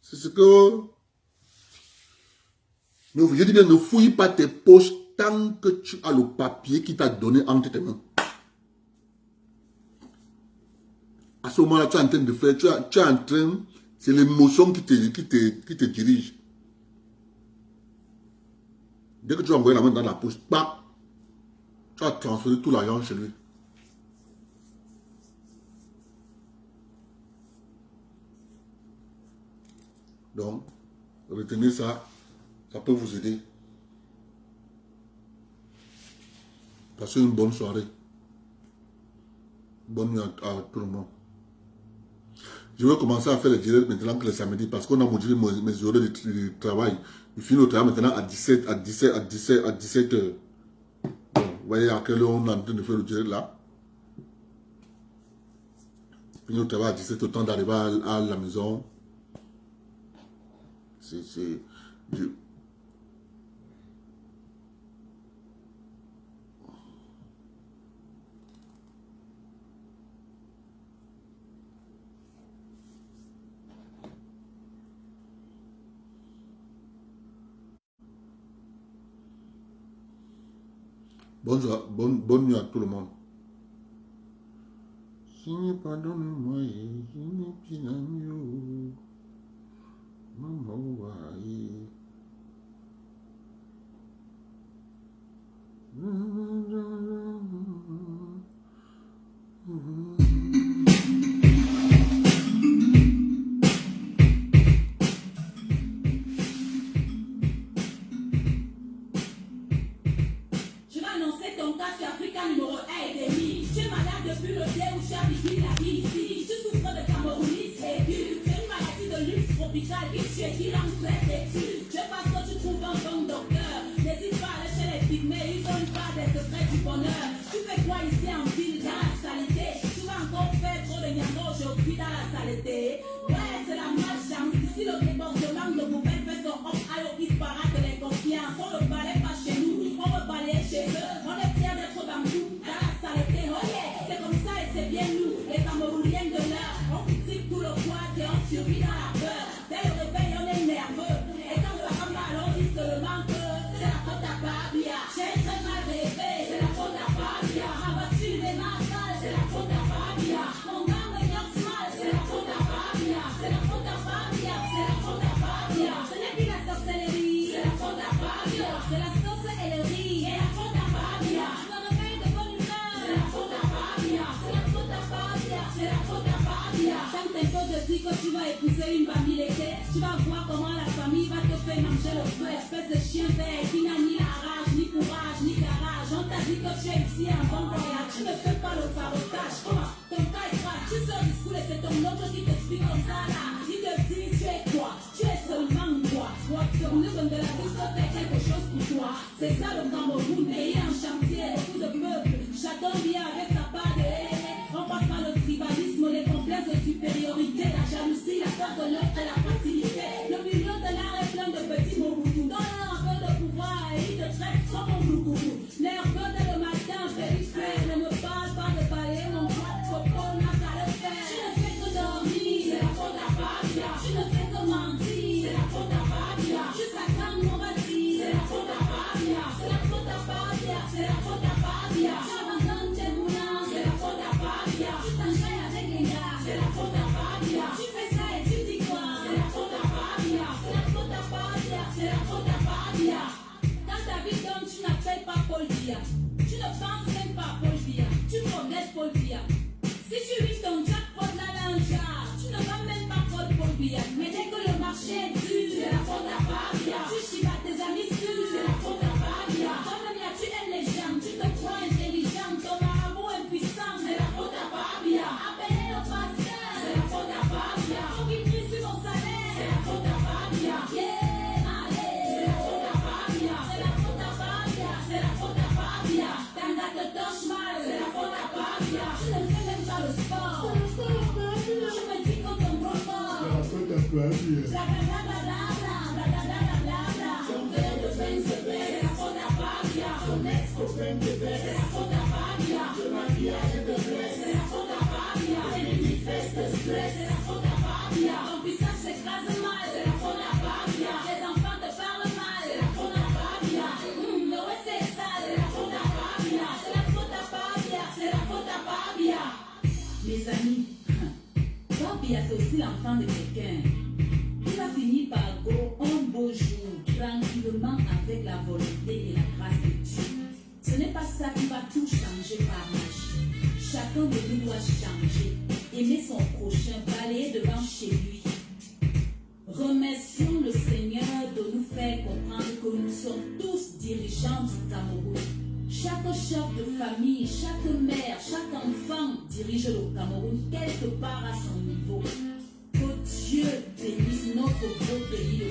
C'est ce que... Je dis bien, ne fouille pas tes poches tant que tu as le papier qui t'a donné entre tes mains. À ce moment-là, tu es en train de faire, tu es en train, c'est l'émotion qui te dirige. Dès que tu as envoyé la main dans la poche, bam, tu as transféré tout l'argent chez lui. Donc, retenez ça, ça peut vous aider. Passez une bonne soirée. Bonne nuit à tout le monde. Je vais commencer à faire les directs maintenant que le samedi parce qu'on a modifié mes horaires de travail. Je finis le travail maintenant à 17 heures. Bon, vous voyez à quelle heure on est en train de faire le direct là. Je finis le travail à 17 heures, temps d'arriver à la maison. Bonne nuit à tout le monde. Pardonne-moi, tu as vécu la vie ici. Tu souffres de camerounisme aigu. C'est une maladie de luxe tropicale qui tue et qui rend très têtu. Je pense que tu trouves un bon docteur. N'hésite pas à aller chez les pygmées, ils ont une part des secrets du bonheur. Tu fais quoi ici en ville dans la saleté? Tu vas encore faire trop de niamo aujourd'hui dans la saleté. Ouais, c'est la malchance. Ici le débordement de poubelle fait son hop à l'opite parade de l'inconfiance. On ne balaye pas chez nous, on veut balayer chez eux. On est fiers d'être bambou dans la saleté. Oh yeah, c'est comme ça et c'est bien nous, les Camerouniens de l'heure. On critique tout le poids et on survit dans la peur. Dès le réveil, on est nerveux. Et quand ça va mal, on dit seulement que c'est la faute à Babia. J'ai très mal rêvé, c'est la faute à Babia. Ma voiture est mal, c'est la faute à Babia. Mon gars me garde mal, c'est la faute à Babia. C'est la faute à Babia, c'est la faute à Babia. Ce n'est plus la sorcellerie, c'est la faute à Babia. C'est la sauce et le riz, c'est la faute à Babia. Je me réveille de bonne humeur, c'est la faute à Babia. C'est la faute à Babia, c'est la faute à Babia. Quand t'es peu de dire que tu vas épouser une famille l'été, tu vas voir comment la famille va te faire manger le feu. Espèce de chien vert qui n'a ni la rage, ni courage, ni garage. On t'a dit que tu es ici en bon voyage. Tu ne fais pas le farotage. Comment ton cas est grave. Tu sors du school et c'est ton oncle qui t'explique comme ça là. Il te dit tu es quoi? Tu es seulement quoi? Sur une de la piste fait quelque chose pour toi. C'est ça le Cameroun, pays en chantier, beaucoup de peuples. Chacun vient avec sa part de on passe par le tribalisme, les complexes de supériorité, la jalousie, la peur de l'autre et la facilité. Le milieu de l'art est plein de petits mots boutous. Donne-leur un peu de pouvoir et ils te traitent comme un loukourou. Nerveux dès le matin, périphrère, ne me parle pas de balayer mon droit de coco, n'a qu'à le faire. Tu ne fais que dormir, c'est la faute à Babia. Tu ne fais que mentir, c'est la faute à Babia. Jusqu'à quand on va dire, c'est la faute à Babia. C'est la faute à Babia, c'est la faute à Babia. J'abandonne tes moulins, c'est la faute à Babia. Tu t'enchaînes avec les gars, c'est la faute à Babia. Tu fais ça et tu dis quoi? C'est la faute à Babia. C'est la faute à Babia, c'est la faute à Babia. Dans ta vie donc tu n'appelles pas Paul Biya. Tu ne penses même pas à Paul Biya. Tu regrets Paul Biya. Si tu vis ton jackpot la linge, tu ne vas même pas Paul Biya. Mais dès que le marché est dur, c'est la faute à Babia. Tu chivas tes amis sûrs, c'est la faute à Babia. Toi-même là tu es légende, tu te crois intelligent, ton marabout impuissant, c'est la faute à Babia. Appelez le pasteur, c'est la faute à Babia. Faut qu'il prie sur mon salaire, c'est la faute à Babia. Yeah, allez, c'est la faute à Babia. C'est la faute à Babia, c'est la faute à Babia. Tanga te torche mal, c'est la faute à Babia. Tu ne fais même pas le sport, c'est la faute à Babia. Tu me dis qu'on tombe trop fort, c'est la faute à Babia. Ton verre de peine se baisse, c'est la faute à Babia. Ton ex-copain te baisse, c'est la faute à Babia. Le maquillage te blesse, c'est la faute à Babia. Les manifestes te stress, c'est la faute à Babia. Ton pistage s'écrase mal, c'est la faute à Babia. Les enfants te parlent mal, c'est la faute à Babia. Le ouais c'est ça, c'est la faute à Babia. C'est la faute à Babia, c'est la faute à Babia. Mes amis, Babia c'est aussi l'enfant de quelqu'un. Il va finir par go un beau jour, tranquillement avec la volonté et la grâce de Dieu. Ce n'est pas ça qui va tout changer par magie. Chacun de nous doit changer, aimer son prochain, balayer devant chez lui. Remercions le Seigneur de nous faire comprendre que nous sommes tous dirigeants du Cameroun. Chaque chef de famille, chaque mère, chaque enfant dirige le Cameroun quelque part à son niveau. Que Dieu bénisse notre beau pays.